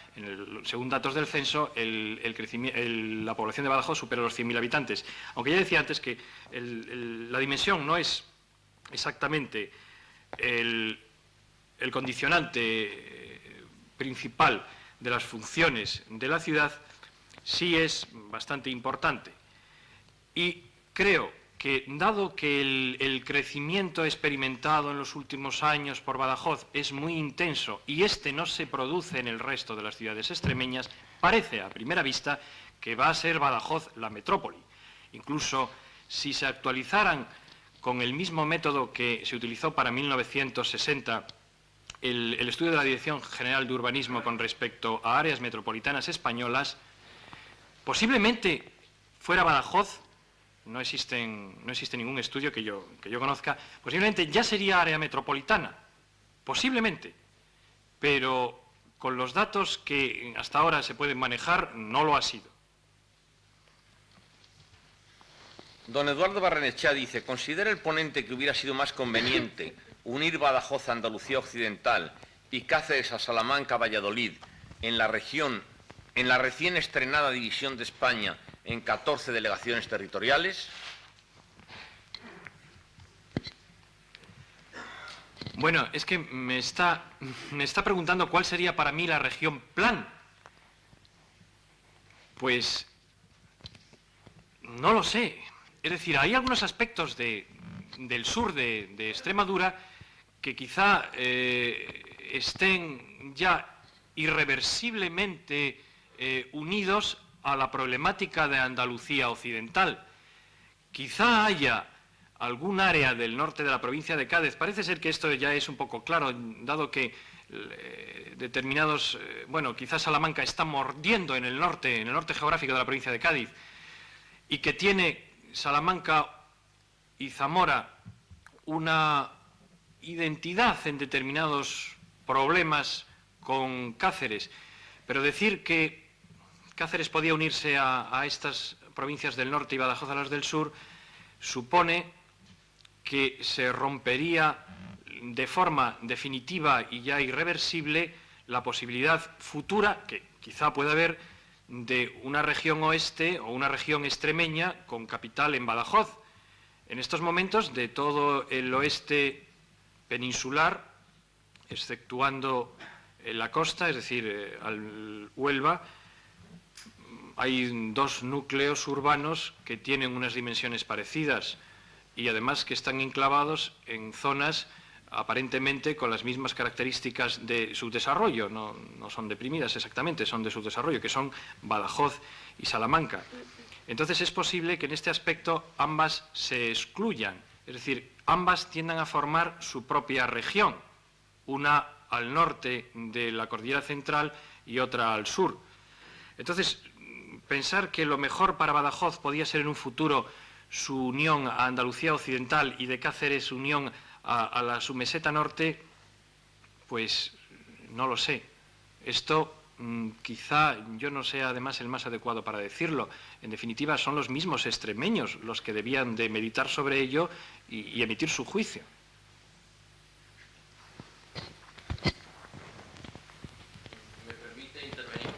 según datos del censo, la población de Badajoz supera los 100.000 habitantes. Aunque ya decía antes que la dimensión no es exactamente el condicionante principal de las funciones de la ciudad, sí es bastante importante. Y creo que, dado que el crecimiento experimentado en los últimos años por Badajoz es muy intenso y este no se produce en el resto de las ciudades extremeñas, parece a primera vista que va a ser Badajoz la metrópoli. Incluso si se actualizaran con el mismo método que se utilizó para 1960 el estudio de la Dirección General de Urbanismo con respecto a áreas metropolitanas españolas, posiblemente fuera Badajoz. No existe ningún estudio que yo conozca. Posiblemente ya sería área metropolitana, posiblemente, pero con los datos que hasta ahora se pueden manejar, no lo ha sido. Don Eduardo Barrenechea dice: ¿considera el ponente que hubiera sido más conveniente unir Badajoz a Andalucía Occidental y Cáceres a Salamanca, Valladolid, en la recién estrenada división de España en 14 delegaciones territoriales? Bueno, es que me está preguntando cuál sería para mí la región plan. Pues no lo sé. Es decir, hay algunos aspectos del sur de Extremadura que quizá estén ya irreversiblemente unidos a la problemática de Andalucía Occidental. Quizá haya algún área del norte de la provincia de Cádiz. Parece ser que esto ya es un poco claro, dado que determinados, quizás Salamanca está mordiendo en el norte geográfico de la provincia de Cádiz, y que tiene Salamanca y Zamora una identidad en determinados problemas con Cáceres. Pero decir que Cáceres podía unirse a estas provincias del norte y Badajoz a las del sur supone que se rompería de forma definitiva y ya irreversible la posibilidad futura, que quizá pueda haber, de una región oeste o una región extremeña con capital en Badajoz. En estos momentos, de todo el oeste peninsular, exceptuando la costa, es decir, al Huelva, hay dos núcleos urbanos que tienen unas dimensiones parecidas y además que están enclavados en zonas aparentemente con las mismas características de subdesarrollo, no son deprimidas exactamente, son de subdesarrollo, que son Badajoz y Salamanca. Entonces es posible que en este aspecto ambas se excluyan, es decir, ambas tiendan a formar su propia región, una al norte de la Cordillera Central y otra al sur. Entonces, pensar que lo mejor para Badajoz podía ser en un futuro su unión a Andalucía Occidental y de Cáceres su unión a la submeseta norte, pues no lo sé. Esto quizá yo no sea además el más adecuado para decirlo. En definitiva, son los mismos extremeños los que debían de meditar sobre ello y emitir su juicio. ¿Me permite intervenir?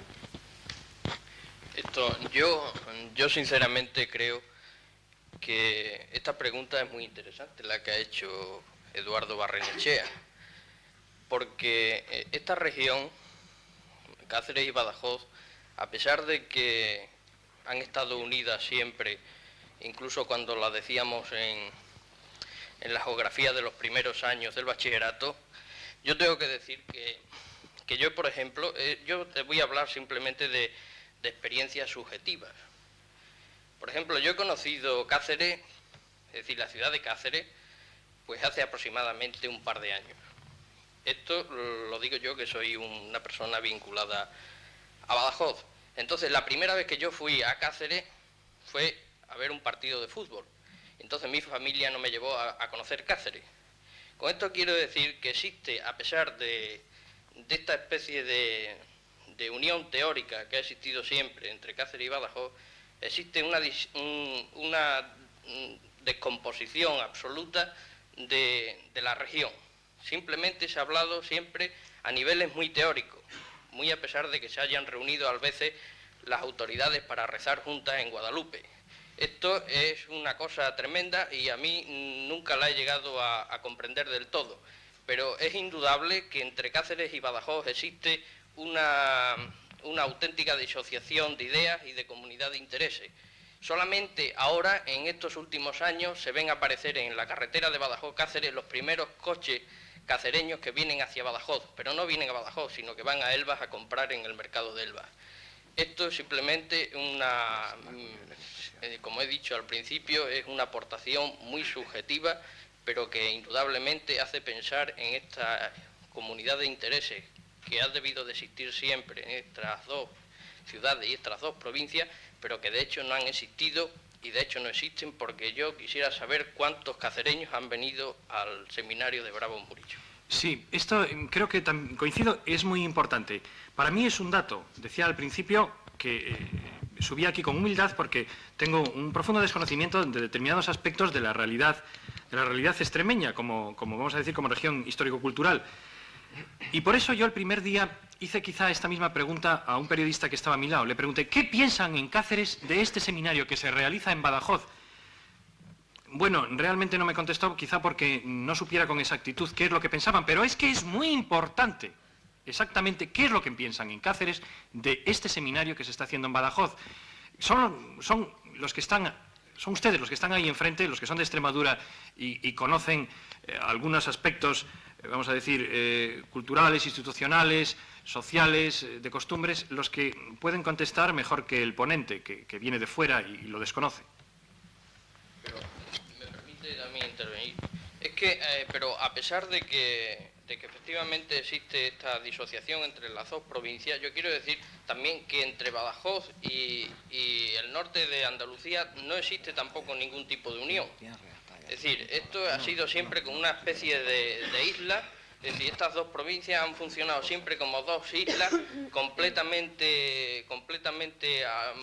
Yo sinceramente creo que esta pregunta es muy interesante, la que ha hecho Eduardo Barrenechea, porque esta región, Cáceres y Badajoz, a pesar de que han estado unidas siempre, incluso cuando la decíamos en la geografía de los primeros años del bachillerato, yo tengo que decir que yo, por ejemplo, yo te voy a hablar simplemente de experiencias subjetivas. Por ejemplo, yo he conocido Cáceres, es decir, la ciudad de Cáceres, pues hace aproximadamente un par de años. Esto lo digo yo, que soy una persona vinculada a Badajoz. Entonces, la primera vez que yo fui a Cáceres fue a ver un partido de fútbol. Entonces, mi familia no me llevó a conocer Cáceres. Con esto quiero decir que existe, a pesar de esta especie de unión teórica que ha existido siempre entre Cáceres y Badajoz, existe una descomposición absoluta de la región. Simplemente se ha hablado siempre a niveles muy teóricos, muy a pesar de que se hayan reunido a veces las autoridades para rezar juntas en Guadalupe. Esto es una cosa tremenda y a mí nunca la he llegado a comprender del todo, pero es indudable que entre Cáceres y Badajoz existe una auténtica disociación de ideas y de comunidad de intereses. Solamente ahora, en estos últimos años, se ven aparecer en la carretera de Badajoz-Cáceres los primeros coches cacereños que vienen hacia Badajoz, pero no vienen a Badajoz, sino que van a Elvas a comprar en el mercado de Elvas. Esto es simplemente como he dicho al principio, es una aportación muy subjetiva, pero que indudablemente hace pensar en esta comunidad de intereses que ha debido de existir siempre en estas dos ciudades y estas dos provincias, pero que de hecho no han existido y de hecho no existen, porque yo quisiera saber cuántos cacereños han venido al seminario de Bravo Murillo. Sí, esto creo que coincido, es muy importante. Para mí es un dato. Decía al principio que subí aquí con humildad porque tengo un profundo desconocimiento de determinados aspectos de la realidad extremeña, como vamos a decir, como región histórico-cultural. Y por eso yo el primer día hice quizá esta misma pregunta a un periodista que estaba a mi lado. Le pregunté, ¿qué piensan en Cáceres de este seminario que se realiza en Badajoz? Bueno, realmente no me contestó, quizá porque no supiera con exactitud qué es lo que pensaban, pero es que es muy importante exactamente qué es lo que piensan en Cáceres de este seminario que se está haciendo en Badajoz. Son ustedes los que están ahí enfrente, los que son de Extremadura y conocen algunos aspectos, vamos a decir, culturales, institucionales, sociales, de costumbres, los que pueden contestar mejor que el ponente, que viene de fuera y lo desconoce. Pero, ¿me permite también intervenir? Es que, pero a pesar de que efectivamente existe esta disociación entre las dos provincias, yo quiero decir también que entre Badajoz y el norte de Andalucía no existe tampoco ningún tipo de unión. Es decir, esto ha sido siempre como una especie de isla. Es decir, estas dos provincias han funcionado siempre como dos islas completamente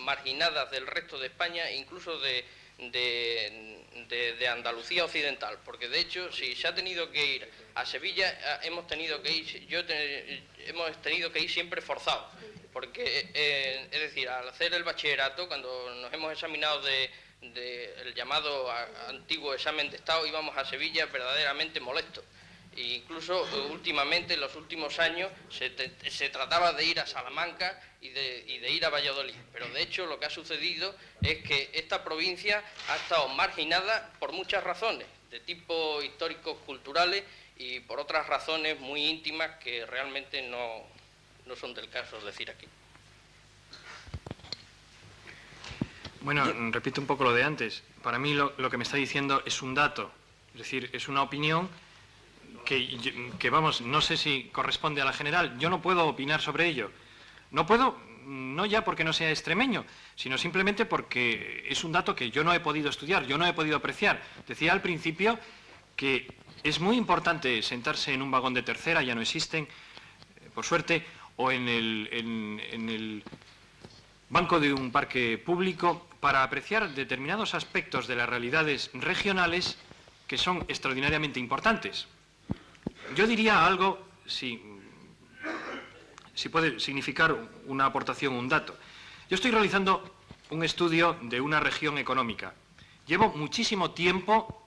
marginadas del resto de España, incluso de de Andalucía Occidental, porque de hecho si se ha tenido que ir a Sevilla hemos tenido que ir siempre forzados, porque es decir, al hacer el bachillerato, cuando nos hemos examinado del llamado antiguo examen de Estado, íbamos a Sevilla verdaderamente molestos. E incluso últimamente, en los últimos años, se trataba de ir a Salamanca y de ir a Valladolid. Pero de hecho lo que ha sucedido es que esta provincia ha estado marginada por muchas razones, de tipo históricos, culturales y por otras razones muy íntimas que realmente no son del caso decir aquí. Bueno, repito un poco lo de antes. Para mí lo que me está diciendo es un dato, es decir, es una opinión que, vamos, no sé si corresponde a la general. Yo no puedo opinar sobre ello. No puedo, no ya porque no sea extremeño, sino simplemente porque es un dato que yo no he podido estudiar, yo no he podido apreciar. Decía al principio que es muy importante sentarse en un vagón de tercera, ya no existen, por suerte, o en el banco de un parque público, para apreciar determinados aspectos de las realidades regionales que son extraordinariamente importantes. Yo diría algo, si puede significar una aportación, un dato. Yo estoy realizando un estudio de una región económica. Llevo muchísimo tiempo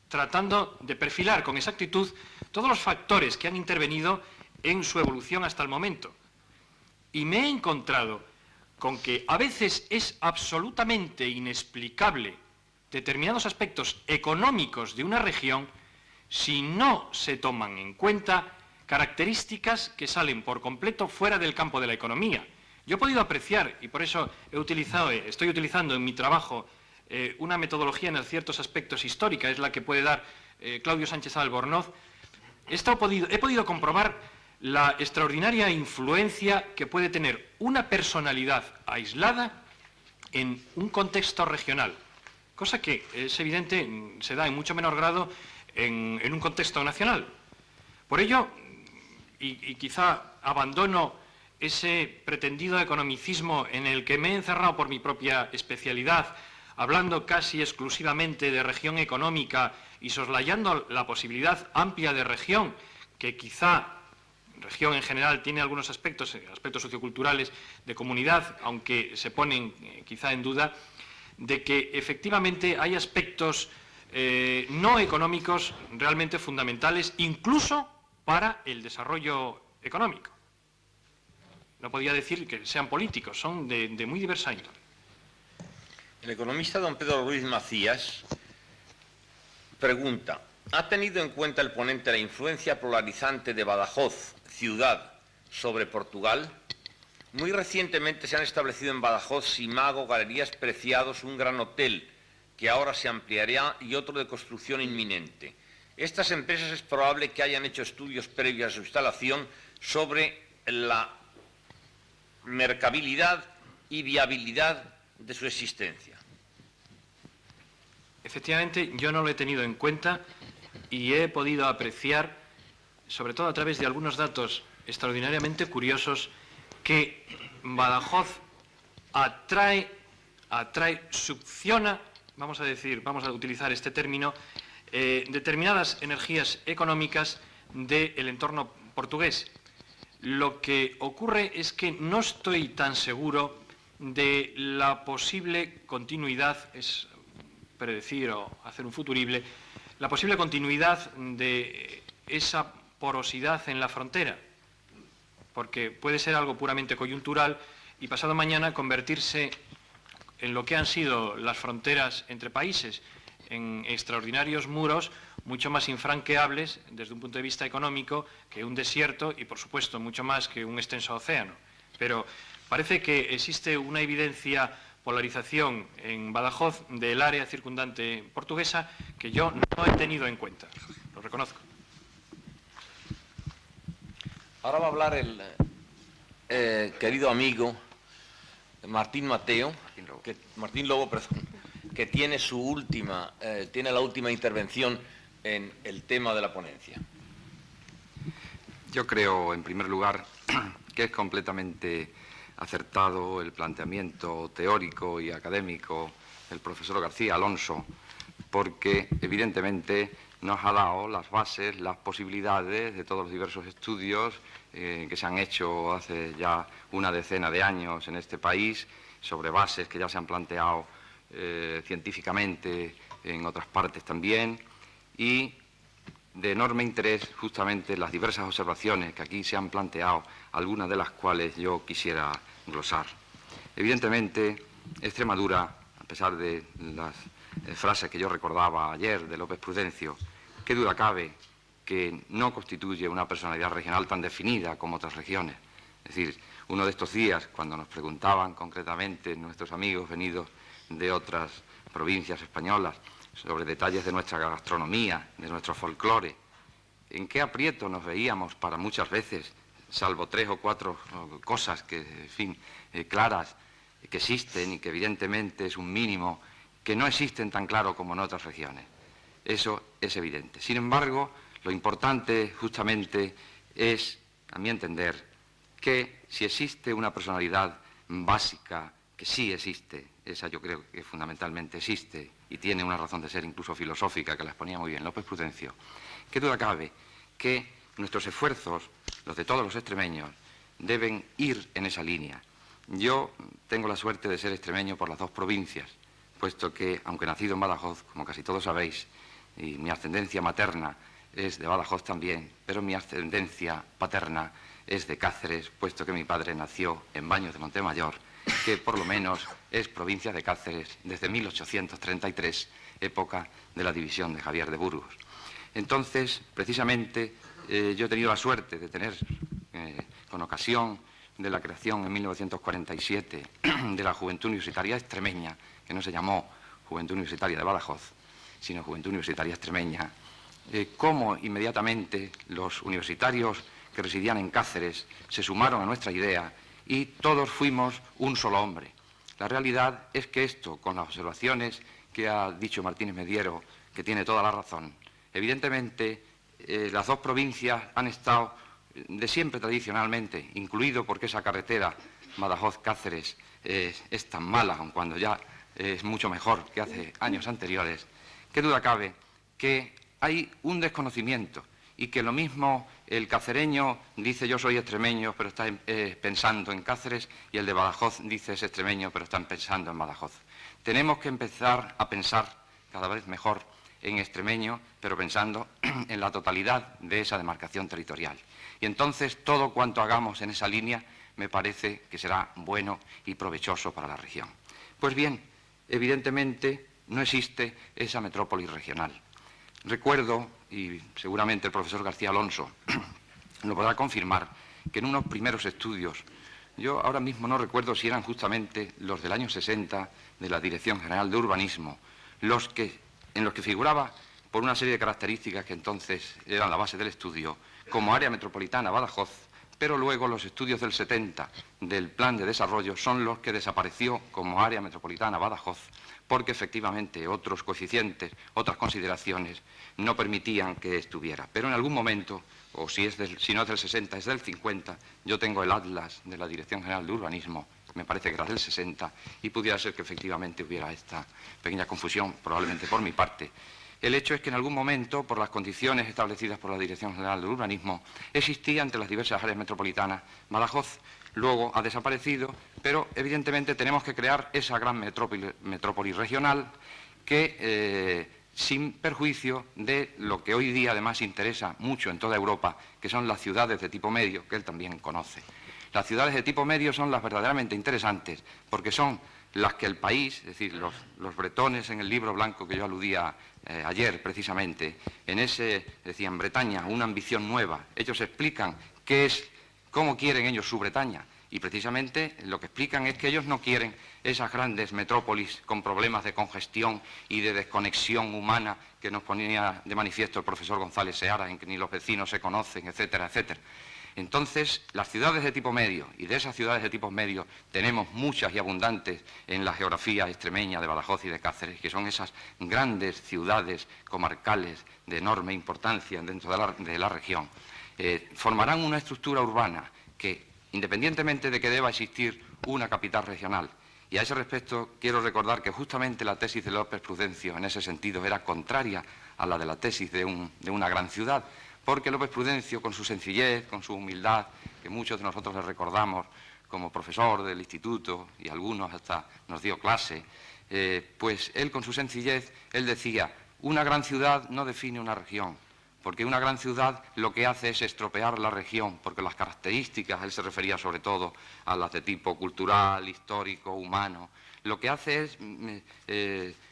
tratando de perfilar con exactitud todos los factores que han intervenido en su evolución hasta el momento. Y me he encontrado con que a veces es absolutamente inexplicable determinados aspectos económicos de una región si no se toman en cuenta características que salen por completo fuera del campo de la economía. Yo he podido apreciar, y por eso estoy utilizando en mi trabajo una metodología en ciertos aspectos histórica, es la que puede dar Claudio Sánchez Albornoz. He podido comprobar la extraordinaria influencia que puede tener una personalidad aislada en un contexto regional, cosa que es evidente se da en mucho menor grado en un contexto nacional. Por ello, y quizá abandono ese pretendido economicismo en el que me he encerrado por mi propia especialidad, hablando casi exclusivamente de región económica y soslayando la posibilidad amplia de región, que quizá región en general tiene algunos aspectos socioculturales de comunidad, aunque se ponen quizá en duda, de que efectivamente hay aspectos no económicos realmente fundamentales, incluso para el desarrollo económico. No podía decir que sean políticos, son de muy diversa índole. El economista don Pedro Ruiz Macías pregunta: ¿ha tenido en cuenta el ponente la influencia polarizante de Badajoz, ciudad, sobre Portugal? Muy recientemente se han establecido en Badajoz Simago, Galerías Preciados, un gran hotel que ahora se ampliará y otro de construcción inminente. Estas empresas es probable que hayan hecho estudios previos a su instalación sobre la mercabilidad y viabilidad de su existencia. Efectivamente, yo no lo he tenido en cuenta y he podido apreciar, sobre todo a través de algunos datos extraordinariamente curiosos, que Badajoz succiona, vamos a utilizar este término, determinadas energías económicas del entorno portugués. Lo que ocurre es que no estoy tan seguro de la posible continuidad, es predecir o hacer un futurible, la posible continuidad de esa porosidad en la frontera, porque puede ser algo puramente coyuntural y pasado mañana convertirse en lo que han sido las fronteras entre países, en extraordinarios muros mucho más infranqueables desde un punto de vista económico que un desierto y, por supuesto, mucho más que un extenso océano. Pero parece que existe una evidencia polarización en Badajoz del área circundante portuguesa que yo no he tenido en cuenta, lo reconozco. Ahora va a hablar el querido amigo Martín Lobo, que tiene tiene la última intervención en el tema de la ponencia. Yo creo, en primer lugar, que es completamente acertado el planteamiento teórico y académico el profesor García Alonso, porque evidentemente nos ha dado las bases, las posibilidades de todos los diversos estudios que se han hecho hace ya una decena de años en este país, sobre bases que ya se han planteado científicamente en otras partes también, y de enorme interés justamente las diversas observaciones que aquí se han planteado, algunas de las cuales yo quisiera glosar. Evidentemente, Extremadura, a pesar de las frases que yo recordaba ayer de López Prudencio, qué duda cabe que no constituye una personalidad regional tan definida como otras regiones. Es decir, uno de estos días, cuando nos preguntaban concretamente nuestros amigos venidos de otras provincias españolas sobre detalles de nuestra gastronomía, de nuestro folclore, en qué aprieto nos veíamos para muchas veces, salvo 3 o 4 cosas que, en fin, claras, que existen y que evidentemente es un mínimo, que no existen tan claro como en otras regiones. Eso es evidente. Sin embargo, lo importante justamente es, a mi entender, que si existe una personalidad básica, que sí existe, esa yo creo que fundamentalmente existe y tiene una razón de ser incluso filosófica, que la exponía muy bien López Prudencio, qué duda cabe que nuestros esfuerzos, los de todos los extremeños, deben ir en esa línea. Yo tengo la suerte de ser extremeño por las 2 provincias, puesto que, aunque nacido en Badajoz, como casi todos sabéis, y mi ascendencia materna es de Badajoz también, pero mi ascendencia paterna es de Cáceres, puesto que mi padre nació en Baños de Montemayor, que por lo menos es provincia de Cáceres desde 1833, época de la división de Javier de Burgos. Entonces, precisamente, yo he tenido la suerte de tener, con ocasión de la creación en 1947 de la Juventud Universitaria Extremeña, que no se llamó Juventud Universitaria de Badajoz, sino Juventud Universitaria Extremeña, cómo inmediatamente los universitarios que residían en Cáceres se sumaron a nuestra idea y todos fuimos un solo hombre. La realidad es que esto, con las observaciones que ha dicho Martínez Mediero, que tiene toda la razón, evidentemente las 2 provincias han estado de siempre tradicionalmente, incluido porque esa carretera Badajoz-Cáceres es tan mala, aun cuando ya es mucho mejor que hace años anteriores, qué duda cabe que hay un desconocimiento y que lo mismo el cacereño dice yo soy extremeño pero está pensando en Cáceres y el de Badajoz dice es extremeño pero está pensando en Badajoz. Tenemos que empezar a pensar cada vez mejor en extremeño pero pensando en la totalidad de esa demarcación territorial. Y entonces todo cuanto hagamos en esa línea me parece que será bueno y provechoso para la región. Pues bien, evidentemente no existe esa metrópoli regional. Recuerdo, y seguramente el profesor García Alonso lo podrá confirmar, que en unos primeros estudios, yo ahora mismo no recuerdo si eran justamente los del año 60 de la Dirección General de Urbanismo, en los que figuraba por una serie de características que entonces eran la base del estudio, como área metropolitana Badajoz, pero luego los estudios del 70 del Plan de Desarrollo son los que desapareció como área metropolitana Badajoz, porque efectivamente otros coeficientes, otras consideraciones no permitían que estuviera. Pero en algún momento, o si no es del 60, es del 50, yo tengo el atlas de la Dirección General de Urbanismo, me parece que era del 60, y pudiera ser que efectivamente hubiera esta pequeña confusión, probablemente por mi parte. El hecho es que en algún momento, por las condiciones establecidas por la Dirección General de Urbanismo, existía entre las diversas áreas metropolitanas Badajoz. Luego ha desaparecido, pero evidentemente tenemos que crear esa gran metrópoli regional que, sin perjuicio de lo que hoy día además interesa mucho en toda Europa, que son las ciudades de tipo medio, que él también conoce. Las ciudades de tipo medio son las verdaderamente interesantes, porque son las que el país, es decir, los bretones en el libro blanco que yo aludía ayer precisamente, en ese, decían, Bretaña, una ambición nueva. Ellos explican cómo quieren ellos su Bretaña, y precisamente lo que explican es que ellos no quieren esas grandes metrópolis con problemas de congestión y de desconexión humana que nos ponía de manifiesto el profesor González Seara, en que ni los vecinos se conocen, etcétera, etcétera. Entonces, las ciudades de tipo medio, y de esas ciudades de tipo medio tenemos muchas y abundantes en la geografía extremeña de Badajoz y de Cáceres, que son esas grandes ciudades comarcales de enorme importancia dentro de la región, formarán una estructura urbana que, independientemente de que deba existir una capital regional Y a ese respecto quiero recordar que justamente la tesis de López Prudencio en ese sentido era contraria a la de la tesis de una gran ciudad, porque López Prudencio, con su sencillez, con su humildad, que muchos de nosotros le recordamos como profesor del instituto y algunos hasta nos dio clase, pues él con su sencillez, él decía, una gran ciudad no define una región, porque una gran ciudad lo que hace es estropear la región, porque las características, él se refería sobre todo a las de tipo cultural, histórico, humano, lo que hace es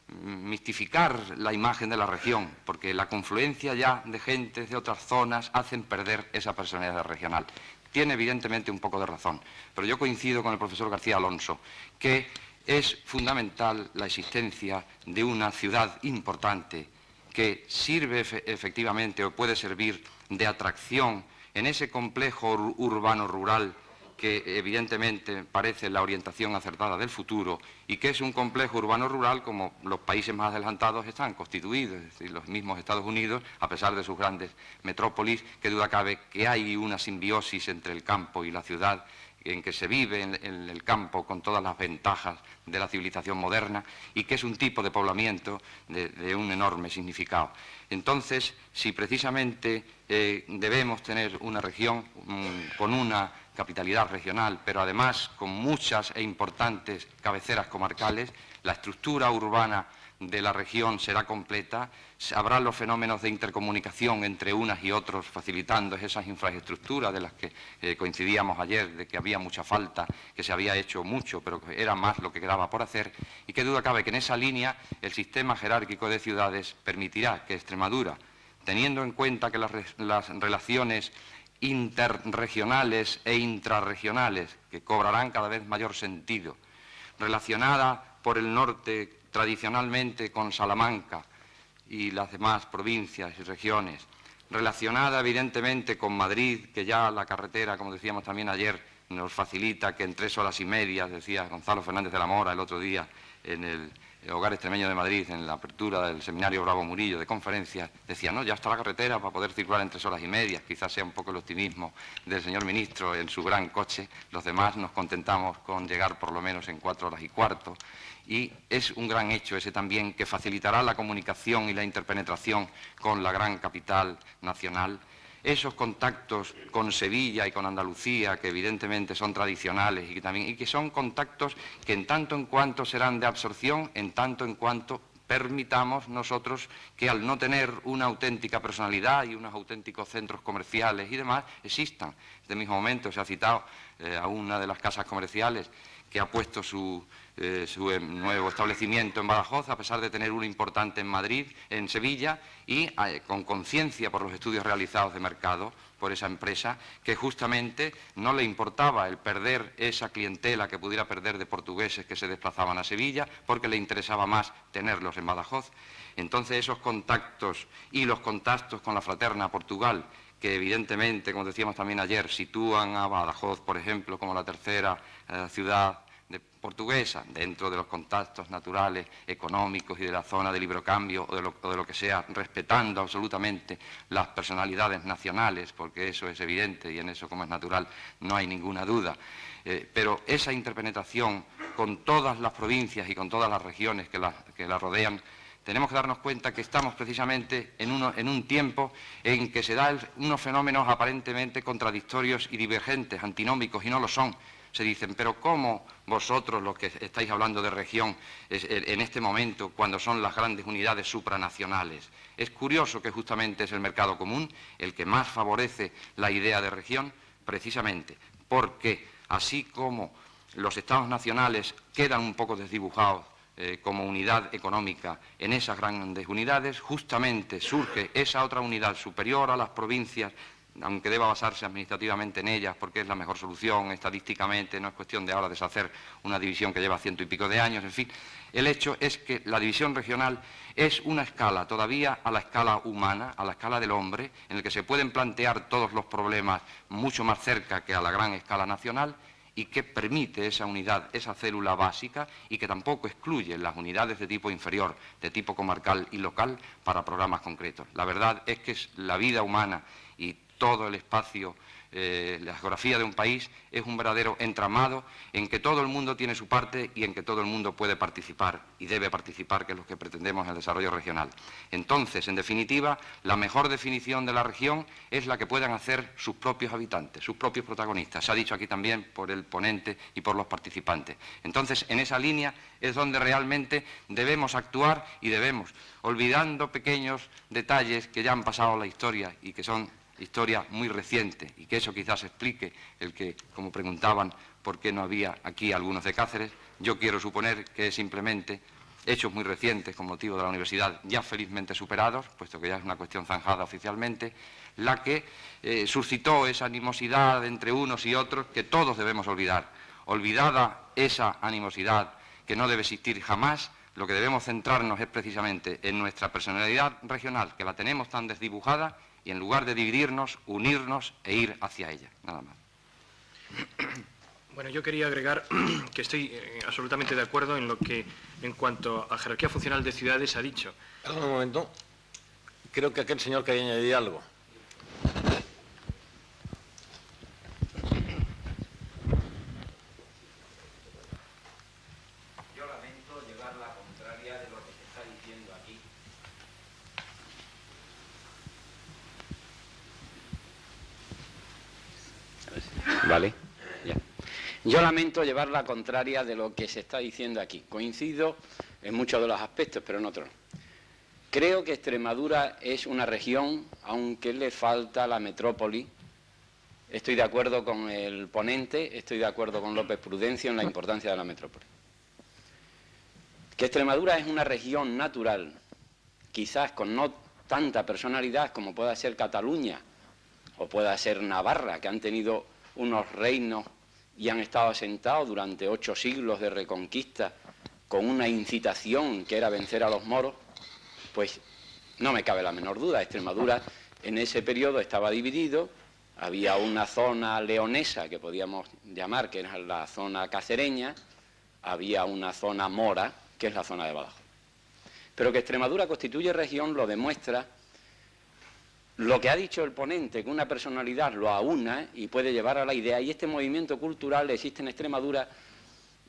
mistificar la imagen de la región, porque la confluencia ya de gentes de otras zonas hacen perder esa personalidad regional. Tiene evidentemente un poco de razón, pero yo coincido con el profesor García Alonso, que es fundamental la existencia de una ciudad importante que sirve efectivamente o puede servir de atracción en ese complejo urbano-rural que evidentemente parece la orientación acertada del futuro y que es un complejo urbano-rural como los países más adelantados están constituidos, es decir, los mismos Estados Unidos, a pesar de sus grandes metrópolis, que duda cabe que hay una simbiosis entre el campo y la ciudad, en que se vive en el campo con todas las ventajas de la civilización moderna y que es un tipo de poblamiento de un enorme significado. Entonces, si precisamente debemos tener una región con una capitalidad regional, pero además con muchas e importantes cabeceras comarcales, la estructura urbana de la región será completa, habrá los fenómenos de intercomunicación entre unas y otros, facilitando esas infraestructuras de las que coincidíamos ayer, de que había mucha falta, que se había hecho mucho, pero que era más lo que quedaba por hacer, y qué duda cabe que en esa línea el sistema jerárquico de ciudades permitirá que Extremadura, teniendo en cuenta que las relaciones interregionales e intrarregionales, que cobrarán cada vez mayor sentido, relacionada por el norte tradicionalmente con Salamanca y las demás provincias y regiones, relacionada evidentemente con Madrid, que ya la carretera, como decíamos también ayer, nos facilita que en 3 horas y media, decía Gonzalo Fernández de la Mora el otro día en el Hogar Extremeño de Madrid, en la apertura del seminario Bravo Murillo de conferencias, decía, no, ya está la carretera para poder circular en 3 horas y media, quizás sea un poco el optimismo del señor ministro en su gran coche, los demás nos contentamos con llegar por lo menos en 4 horas y cuarto, y es un gran hecho ese también que facilitará la comunicación y la interpenetración con la gran capital nacional. Esos contactos con Sevilla y con Andalucía, que evidentemente son tradicionales y que son contactos que en tanto en cuanto serán de absorción, en tanto en cuanto permitamos nosotros que al no tener una auténtica personalidad y unos auténticos centros comerciales y demás, existan. En este mismo momento se ha citado a una de las casas comerciales que ha puesto su nuevo establecimiento en Badajoz, a pesar de tener uno importante en Madrid, en Sevilla, y con conciencia por los estudios realizados de mercado por esa empresa, que justamente no le importaba el perder esa clientela que pudiera perder de portugueses que se desplazaban a Sevilla, porque le interesaba más tenerlos en Badajoz. Entonces esos contactos y los contactos con la fraterna Portugal, que evidentemente, como decíamos también ayer, sitúan a Badajoz, por ejemplo, como la tercera ciudad portuguesa, dentro de los contactos naturales, económicos y de la zona de libre cambio o de lo que sea, respetando absolutamente las personalidades nacionales, porque eso es evidente y en eso, como es natural, no hay ninguna duda. Pero esa interpenetración con todas las provincias y con todas las regiones que la rodean, tenemos que darnos cuenta que estamos precisamente en un tiempo en que se dan unos fenómenos aparentemente contradictorios y divergentes, antinómicos, y no lo son. Se dicen, pero ¿cómo vosotros, los que estáis hablando de región en este momento, cuando son las grandes unidades supranacionales? Es curioso que justamente es el mercado común el que más favorece la idea de región, precisamente porque así como los estados nacionales quedan un poco desdibujados como unidad económica en esas grandes unidades, justamente surge esa otra unidad superior a las provincias, aunque deba basarse administrativamente en ellas, porque es la mejor solución estadísticamente, no es cuestión de ahora deshacer una división que lleva 100 y pico de años, en fin. El hecho es que la división regional es una escala todavía a la escala humana, a la escala del hombre, en el que se pueden plantear todos los problemas mucho más cerca que a la gran escala nacional, y que permite esa unidad, esa célula básica, y que tampoco excluye las unidades de tipo inferior, de tipo comarcal y local, para programas concretos. La verdad es que es la vida humana y todo el espacio la geografía de un país es un verdadero entramado en que todo el mundo tiene su parte y en que todo el mundo puede participar y debe participar, que es lo que pretendemos en el desarrollo regional. Entonces, en definitiva, la mejor definición de la región es la que puedan hacer sus propios habitantes, sus propios protagonistas. Se ha dicho aquí también por el ponente y por los participantes. Entonces, en esa línea es donde realmente debemos actuar y debemos, olvidando pequeños detalles que ya han pasado a la historia y que son historia muy reciente, y que eso quizás explique el que, como preguntaban, por qué no había aquí algunos de Cáceres. Yo quiero suponer que es simplemente hechos muy recientes con motivo de la universidad ya felizmente superados, puesto que ya es una cuestión zanjada oficialmente, la que suscitó esa animosidad entre unos y otros que todos debemos olvidar. Olvidada esa animosidad que no debe existir jamás, lo que debemos centrarnos es precisamente en nuestra personalidad regional, que la tenemos tan desdibujada, y en lugar de dividirnos, unirnos e ir hacia ella. Nada más. Bueno, yo quería agregar que estoy absolutamente de acuerdo en lo que, en cuanto a jerarquía funcional de ciudades, ha dicho. Perdón un momento. Creo que aquel señor quería añadir algo. Yo lamento llevar la contraria de lo que se está diciendo aquí. Vale, ya. Yo lamento llevar la contraria de lo que se está diciendo aquí. Coincido en muchos de los aspectos, pero en otros no. Creo que Extremadura es una región, aunque le falta la metrópoli. Estoy de acuerdo con el ponente, estoy de acuerdo con López Prudencio en la importancia de la metrópoli. Que Extremadura es una región natural, quizás con no tanta personalidad como pueda ser Cataluña o pueda ser Navarra, que han tenido unos reinos y han estado asentados durante 8 siglos de reconquista con una incitación que era vencer a los moros, pues no me cabe la menor duda. Extremadura en ese periodo estaba dividido, había una zona leonesa que podíamos llamar, que era la zona cacereña, había una zona mora, que es la zona de Badajoz. Pero que Extremadura constituye región lo demuestra lo que ha dicho el ponente, que una personalidad lo aúna y puede llevar a la idea, y este movimiento cultural existe en Extremadura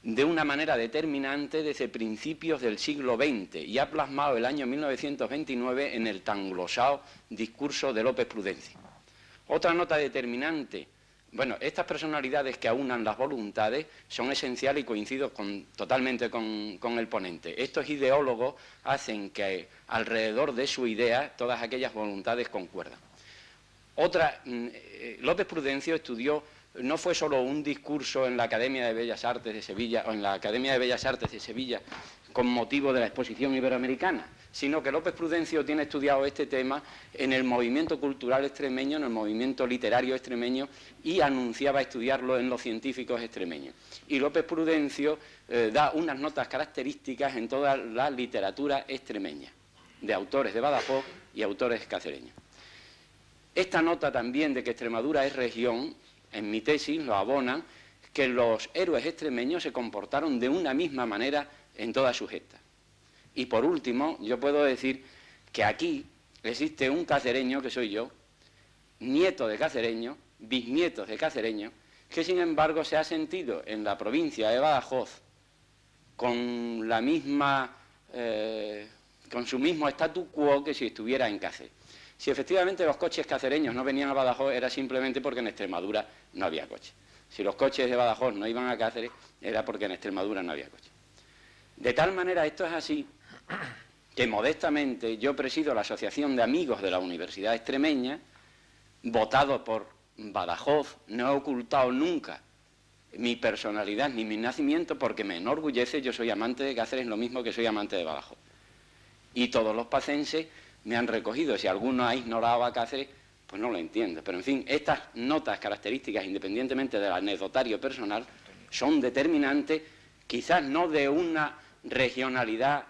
de una manera determinante desde principios del siglo XX y ha plasmado el año 1929 en el tan glosado discurso de López Prudencio. Otra nota determinante, bueno, estas personalidades que aunan las voluntades son esenciales y coincido totalmente con el ponente. Estos ideólogos hacen que alrededor de su idea todas aquellas voluntades concuerdan. López Prudencio estudió, no fue solo un discurso en la Academia de Bellas Artes de Sevilla o en la Academia de Bellas Artes de Sevilla con motivo de la exposición iberoamericana, sino que López Prudencio tiene estudiado este tema en el movimiento cultural extremeño, en el movimiento literario extremeño, y anunciaba estudiarlo en los científicos extremeños. Y López Prudencio da unas notas características en toda la literatura extremeña, de autores de Badajoz y autores cacereños. Esta nota también de que Extremadura es región, en mi tesis lo abonan, que los héroes extremeños se comportaron de una misma manera en todas sus gestas. Y por último, yo puedo decir que aquí existe un cacereño, que soy yo, nieto de cacereño, bisnietos de cacereño, que sin embargo se ha sentido en la provincia de Badajoz con la misma, con su mismo statu quo que si estuviera en Cáceres. Si efectivamente los coches cacereños no venían a Badajoz era simplemente porque en Extremadura no había coches. Si los coches de Badajoz no iban a Cáceres era porque en Extremadura no había coches. De tal manera esto es así que modestamente yo presido la Asociación de Amigos de la Universidad Extremeña, votado por Badajoz, no he ocultado nunca mi personalidad ni mi nacimiento porque me enorgullece, yo soy amante de Cáceres lo mismo que soy amante de Badajoz. Y todos los pacenses me han recogido, si alguno ha ignorado a Cáceres, pues no lo entiendo. Pero en fin, estas notas características, independientemente del anecdotario personal, son determinantes, quizás no de una regionalidad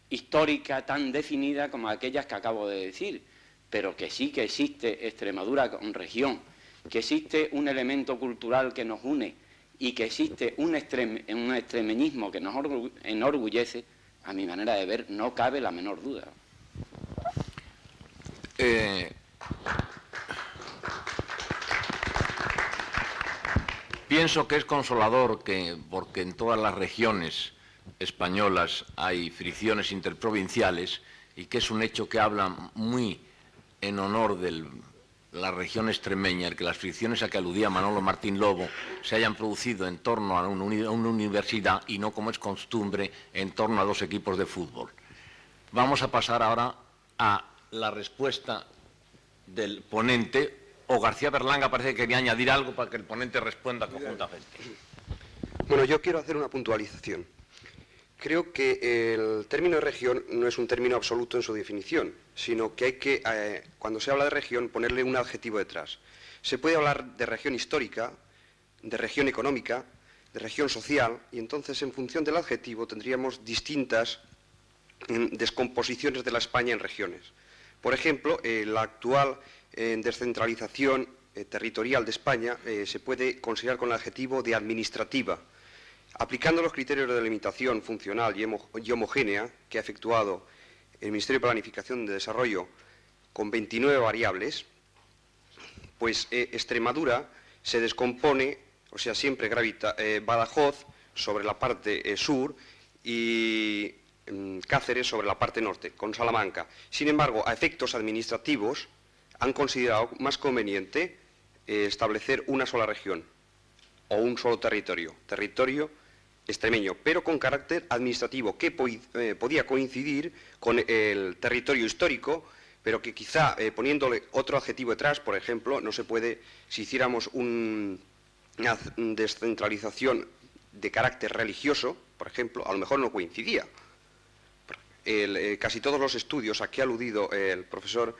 histórica tan definida como aquellas que acabo de decir, pero que sí que existe Extremadura con región, que existe un elemento cultural que nos une y que existe un extremeñismo que nos enorgullece, a mi manera de ver, no cabe la menor duda. Pienso que es consolador porque en todas las regiones españolas hay fricciones interprovinciales y que es un hecho que habla muy en honor de la región extremeña, el que las fricciones a que aludía Manolo Martín Lobo se hayan producido en torno a una universidad y no, como es costumbre, en torno a 2 equipos de fútbol. Vamos a pasar ahora a la respuesta del ponente. O García Berlanga parece que quería añadir algo para que el ponente responda conjuntamente. Bueno, yo quiero hacer una puntualización. Creo que el término de región no es un término absoluto en su definición, sino que hay que, cuando se habla de región, ponerle un adjetivo detrás. Se puede hablar de región histórica, de región económica, de región social, y entonces en función del adjetivo tendríamos distintas descomposiciones de la España en regiones. Por ejemplo, la actual descentralización territorial de España se puede considerar con el adjetivo de administrativa. Aplicando los criterios de delimitación funcional y homogénea que ha efectuado el Ministerio de Planificación de Desarrollo con 29 variables, pues Extremadura se descompone, o sea, siempre gravita Badajoz sobre la parte sur y Cáceres sobre la parte norte, con Salamanca. Sin embargo, a efectos administrativos han considerado más conveniente establecer una sola región o un solo territorio extremeño, pero con carácter administrativo, que podía coincidir con el territorio histórico, pero que quizá poniéndole otro adjetivo detrás, por ejemplo, no se puede, si hiciéramos una descentralización de carácter religioso, por ejemplo, a lo mejor no coincidía. Casi todos los estudios a que ha aludido el profesor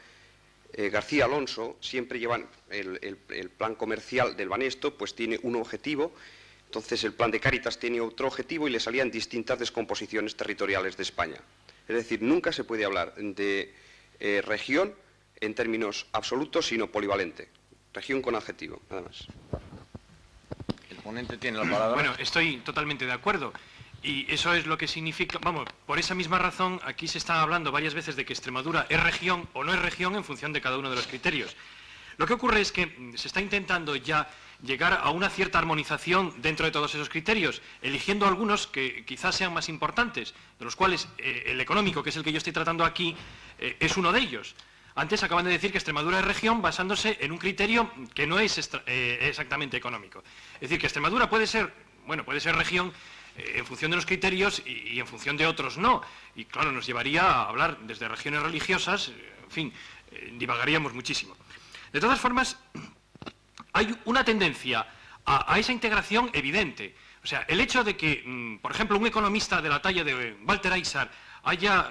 García Alonso siempre llevan el plan comercial del Banesto, pues tiene un objetivo. Entonces el plan de Cáritas tiene otro objetivo y le salían distintas descomposiciones territoriales de España. Es decir, nunca se puede hablar de región en términos absolutos, sino polivalente. Región con adjetivo, nada más. El ponente tiene la palabra. Bueno, estoy totalmente de acuerdo. Y eso es lo que significa, vamos, por esa misma razón, aquí se está hablando varias veces de que Extremadura es región o no es región en función de cada uno de los criterios. Lo que ocurre es que se está intentando ya llegar a una cierta armonización dentro de todos esos criterios, eligiendo algunos que quizás sean más importantes, de los cuales el económico, que es el que yo estoy tratando aquí, es uno de ellos. Antes acaban de decir que Extremadura es región basándose en un criterio que no es exactamente económico. Es decir, que Extremadura puede ser región en función de los criterios y en función de otros no. Y claro, nos llevaría a hablar desde regiones religiosas, en fin, divagaríamos muchísimo. De todas formas, hay una tendencia a esa integración evidente. O sea, el hecho de que, por ejemplo, un economista de la talla de Walter Isar haya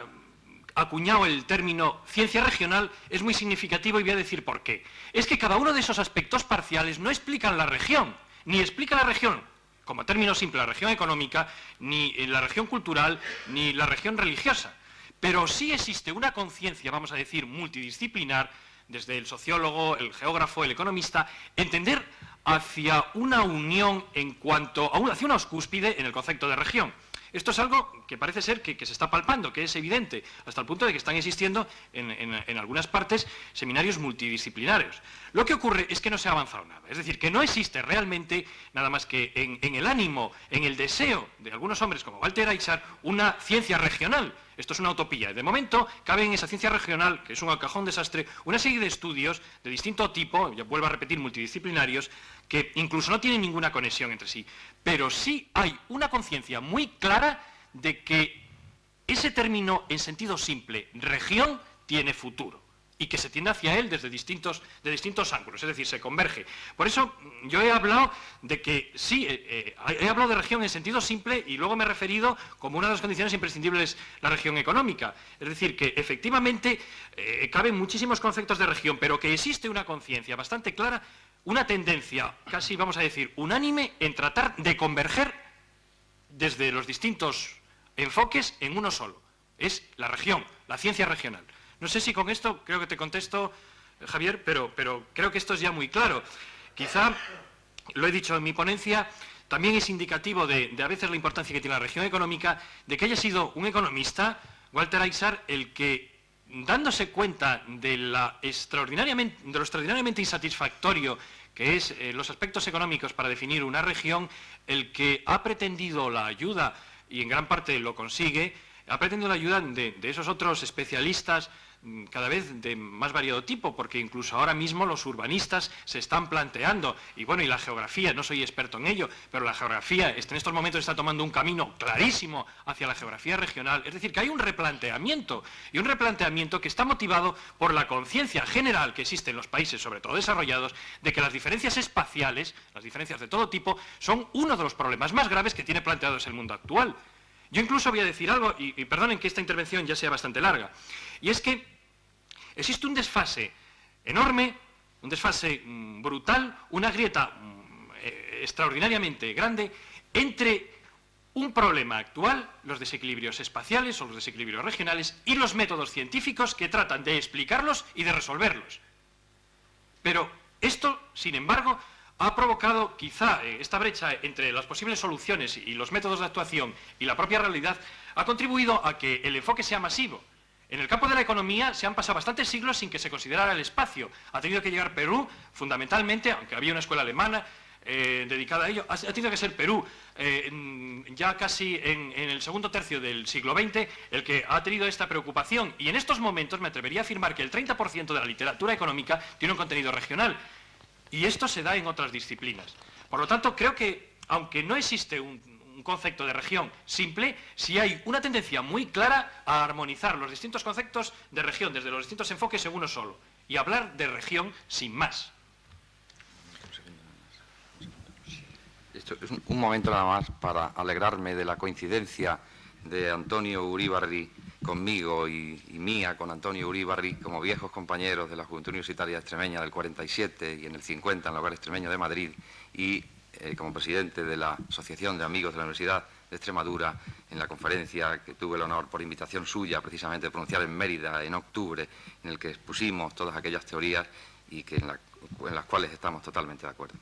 acuñado el término ciencia regional es muy significativo y voy a decir por qué. Es que cada uno de esos aspectos parciales no explican la región, ni explica la región como término simple, la región económica, ni la región cultural, ni la región religiosa. Pero sí existe una conciencia, vamos a decir, multidisciplinar, desde el sociólogo, el geógrafo, el economista, entender hacia una unión hacia una cúspide en el concepto de región. Esto es algo que parece ser que se está palpando, que es evidente, hasta el punto de que están existiendo en algunas partes seminarios multidisciplinarios. Lo que ocurre es que no se ha avanzado nada, es decir, que no existe realmente nada más que en el ánimo, en el deseo de algunos hombres como Walter Isar, una ciencia regional. Esto es una utopía. De momento, cabe en esa ciencia regional, que es un alcajón desastre, una serie de estudios de distinto tipo, ya vuelvo a repetir, multidisciplinarios, que incluso no tienen ninguna conexión entre sí. Pero sí hay una conciencia muy clara de que ese término, en sentido simple, región, tiene futuro y que se tiende hacia él desde distintos ángulos, es decir, se converge. Por eso yo he hablado de que sí, he hablado de región en sentido simple y luego me he referido como una de las condiciones imprescindibles la región económica. Es decir, que efectivamente caben muchísimos conceptos de región, pero que existe una conciencia bastante clara, una tendencia casi, vamos a decir, unánime en tratar de converger desde los distintos enfoques en uno solo. Es la región, la ciencia regional. No sé si con esto creo que te contesto, Javier, pero creo que esto es ya muy claro. Quizá, lo he dicho en mi ponencia, también es indicativo de a veces la importancia que tiene la región económica, de que haya sido un economista, Walter Isar, el que, dándose cuenta de lo extraordinariamente insatisfactorio que es los aspectos económicos para definir una región, el que ha pretendido la ayuda, y en gran parte lo consigue, ha pretendido la ayuda de esos otros especialistas cada vez de más variado tipo, porque incluso ahora mismo los urbanistas se están planteando, y bueno, y la geografía, no soy experto en ello, pero la geografía en estos momentos está tomando un camino clarísimo hacia la geografía regional, es decir, que hay un replanteamiento, y un replanteamiento que está motivado por la conciencia general que existe en los países, sobre todo desarrollados, de que las diferencias espaciales, las diferencias de todo tipo, son uno de los problemas más graves que tiene planteados el mundo actual. Yo incluso voy a decir algo, y perdonen que esta intervención ya sea bastante larga, y es que existe un desfase enorme, un desfase brutal, una grieta extraordinariamente grande entre un problema actual, los desequilibrios espaciales o los desequilibrios regionales, y los métodos científicos que tratan de explicarlos y de resolverlos. Pero esto, sin embargo, ha provocado quizá esta brecha entre las posibles soluciones y los métodos de actuación y la propia realidad, ha contribuido a que el enfoque sea masivo. En el campo de la economía se han pasado bastantes siglos sin que se considerara el espacio. Ha tenido que llegar Perú, fundamentalmente, aunque había una escuela alemana dedicada a ello, ha tenido que ser Perú, ya casi en el segundo tercio del siglo XX, el que ha tenido esta preocupación. Y en estos momentos me atrevería a afirmar que el 30% de la literatura económica tiene un contenido regional. Y esto se da en otras disciplinas. Por lo tanto, creo que, aunque no existe un concepto de región simple, sí hay una tendencia muy clara a armonizar los distintos conceptos de región desde los distintos enfoques en uno solo y hablar de región sin más. Esto es un momento nada más para alegrarme de la coincidencia de Antonio Uríbarri conmigo y mía con Antonio Uríbarri como viejos compañeros de la Juventud Universitaria Extremeña del 47 y en el 50 en el Hogar Extremeño de Madrid y como presidente de la Asociación de Amigos de la Universidad de Extremadura en la conferencia que tuve el honor por invitación suya precisamente de pronunciar en Mérida en octubre, en el que expusimos todas aquellas teorías y que en las cuales estamos totalmente de acuerdo.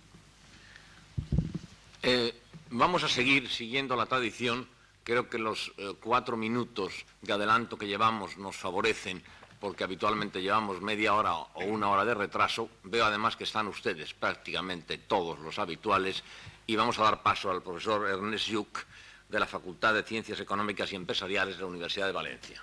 Vamos a seguir siguiendo la tradición. Creo que los 4 minutos de adelanto que llevamos nos favorecen porque habitualmente llevamos media hora o 1 hora de retraso. Veo además que están ustedes prácticamente todos los habituales y vamos a dar paso al profesor Ernest Lluch de la Facultad de Ciencias Económicas y Empresariales de la Universidad de Valencia.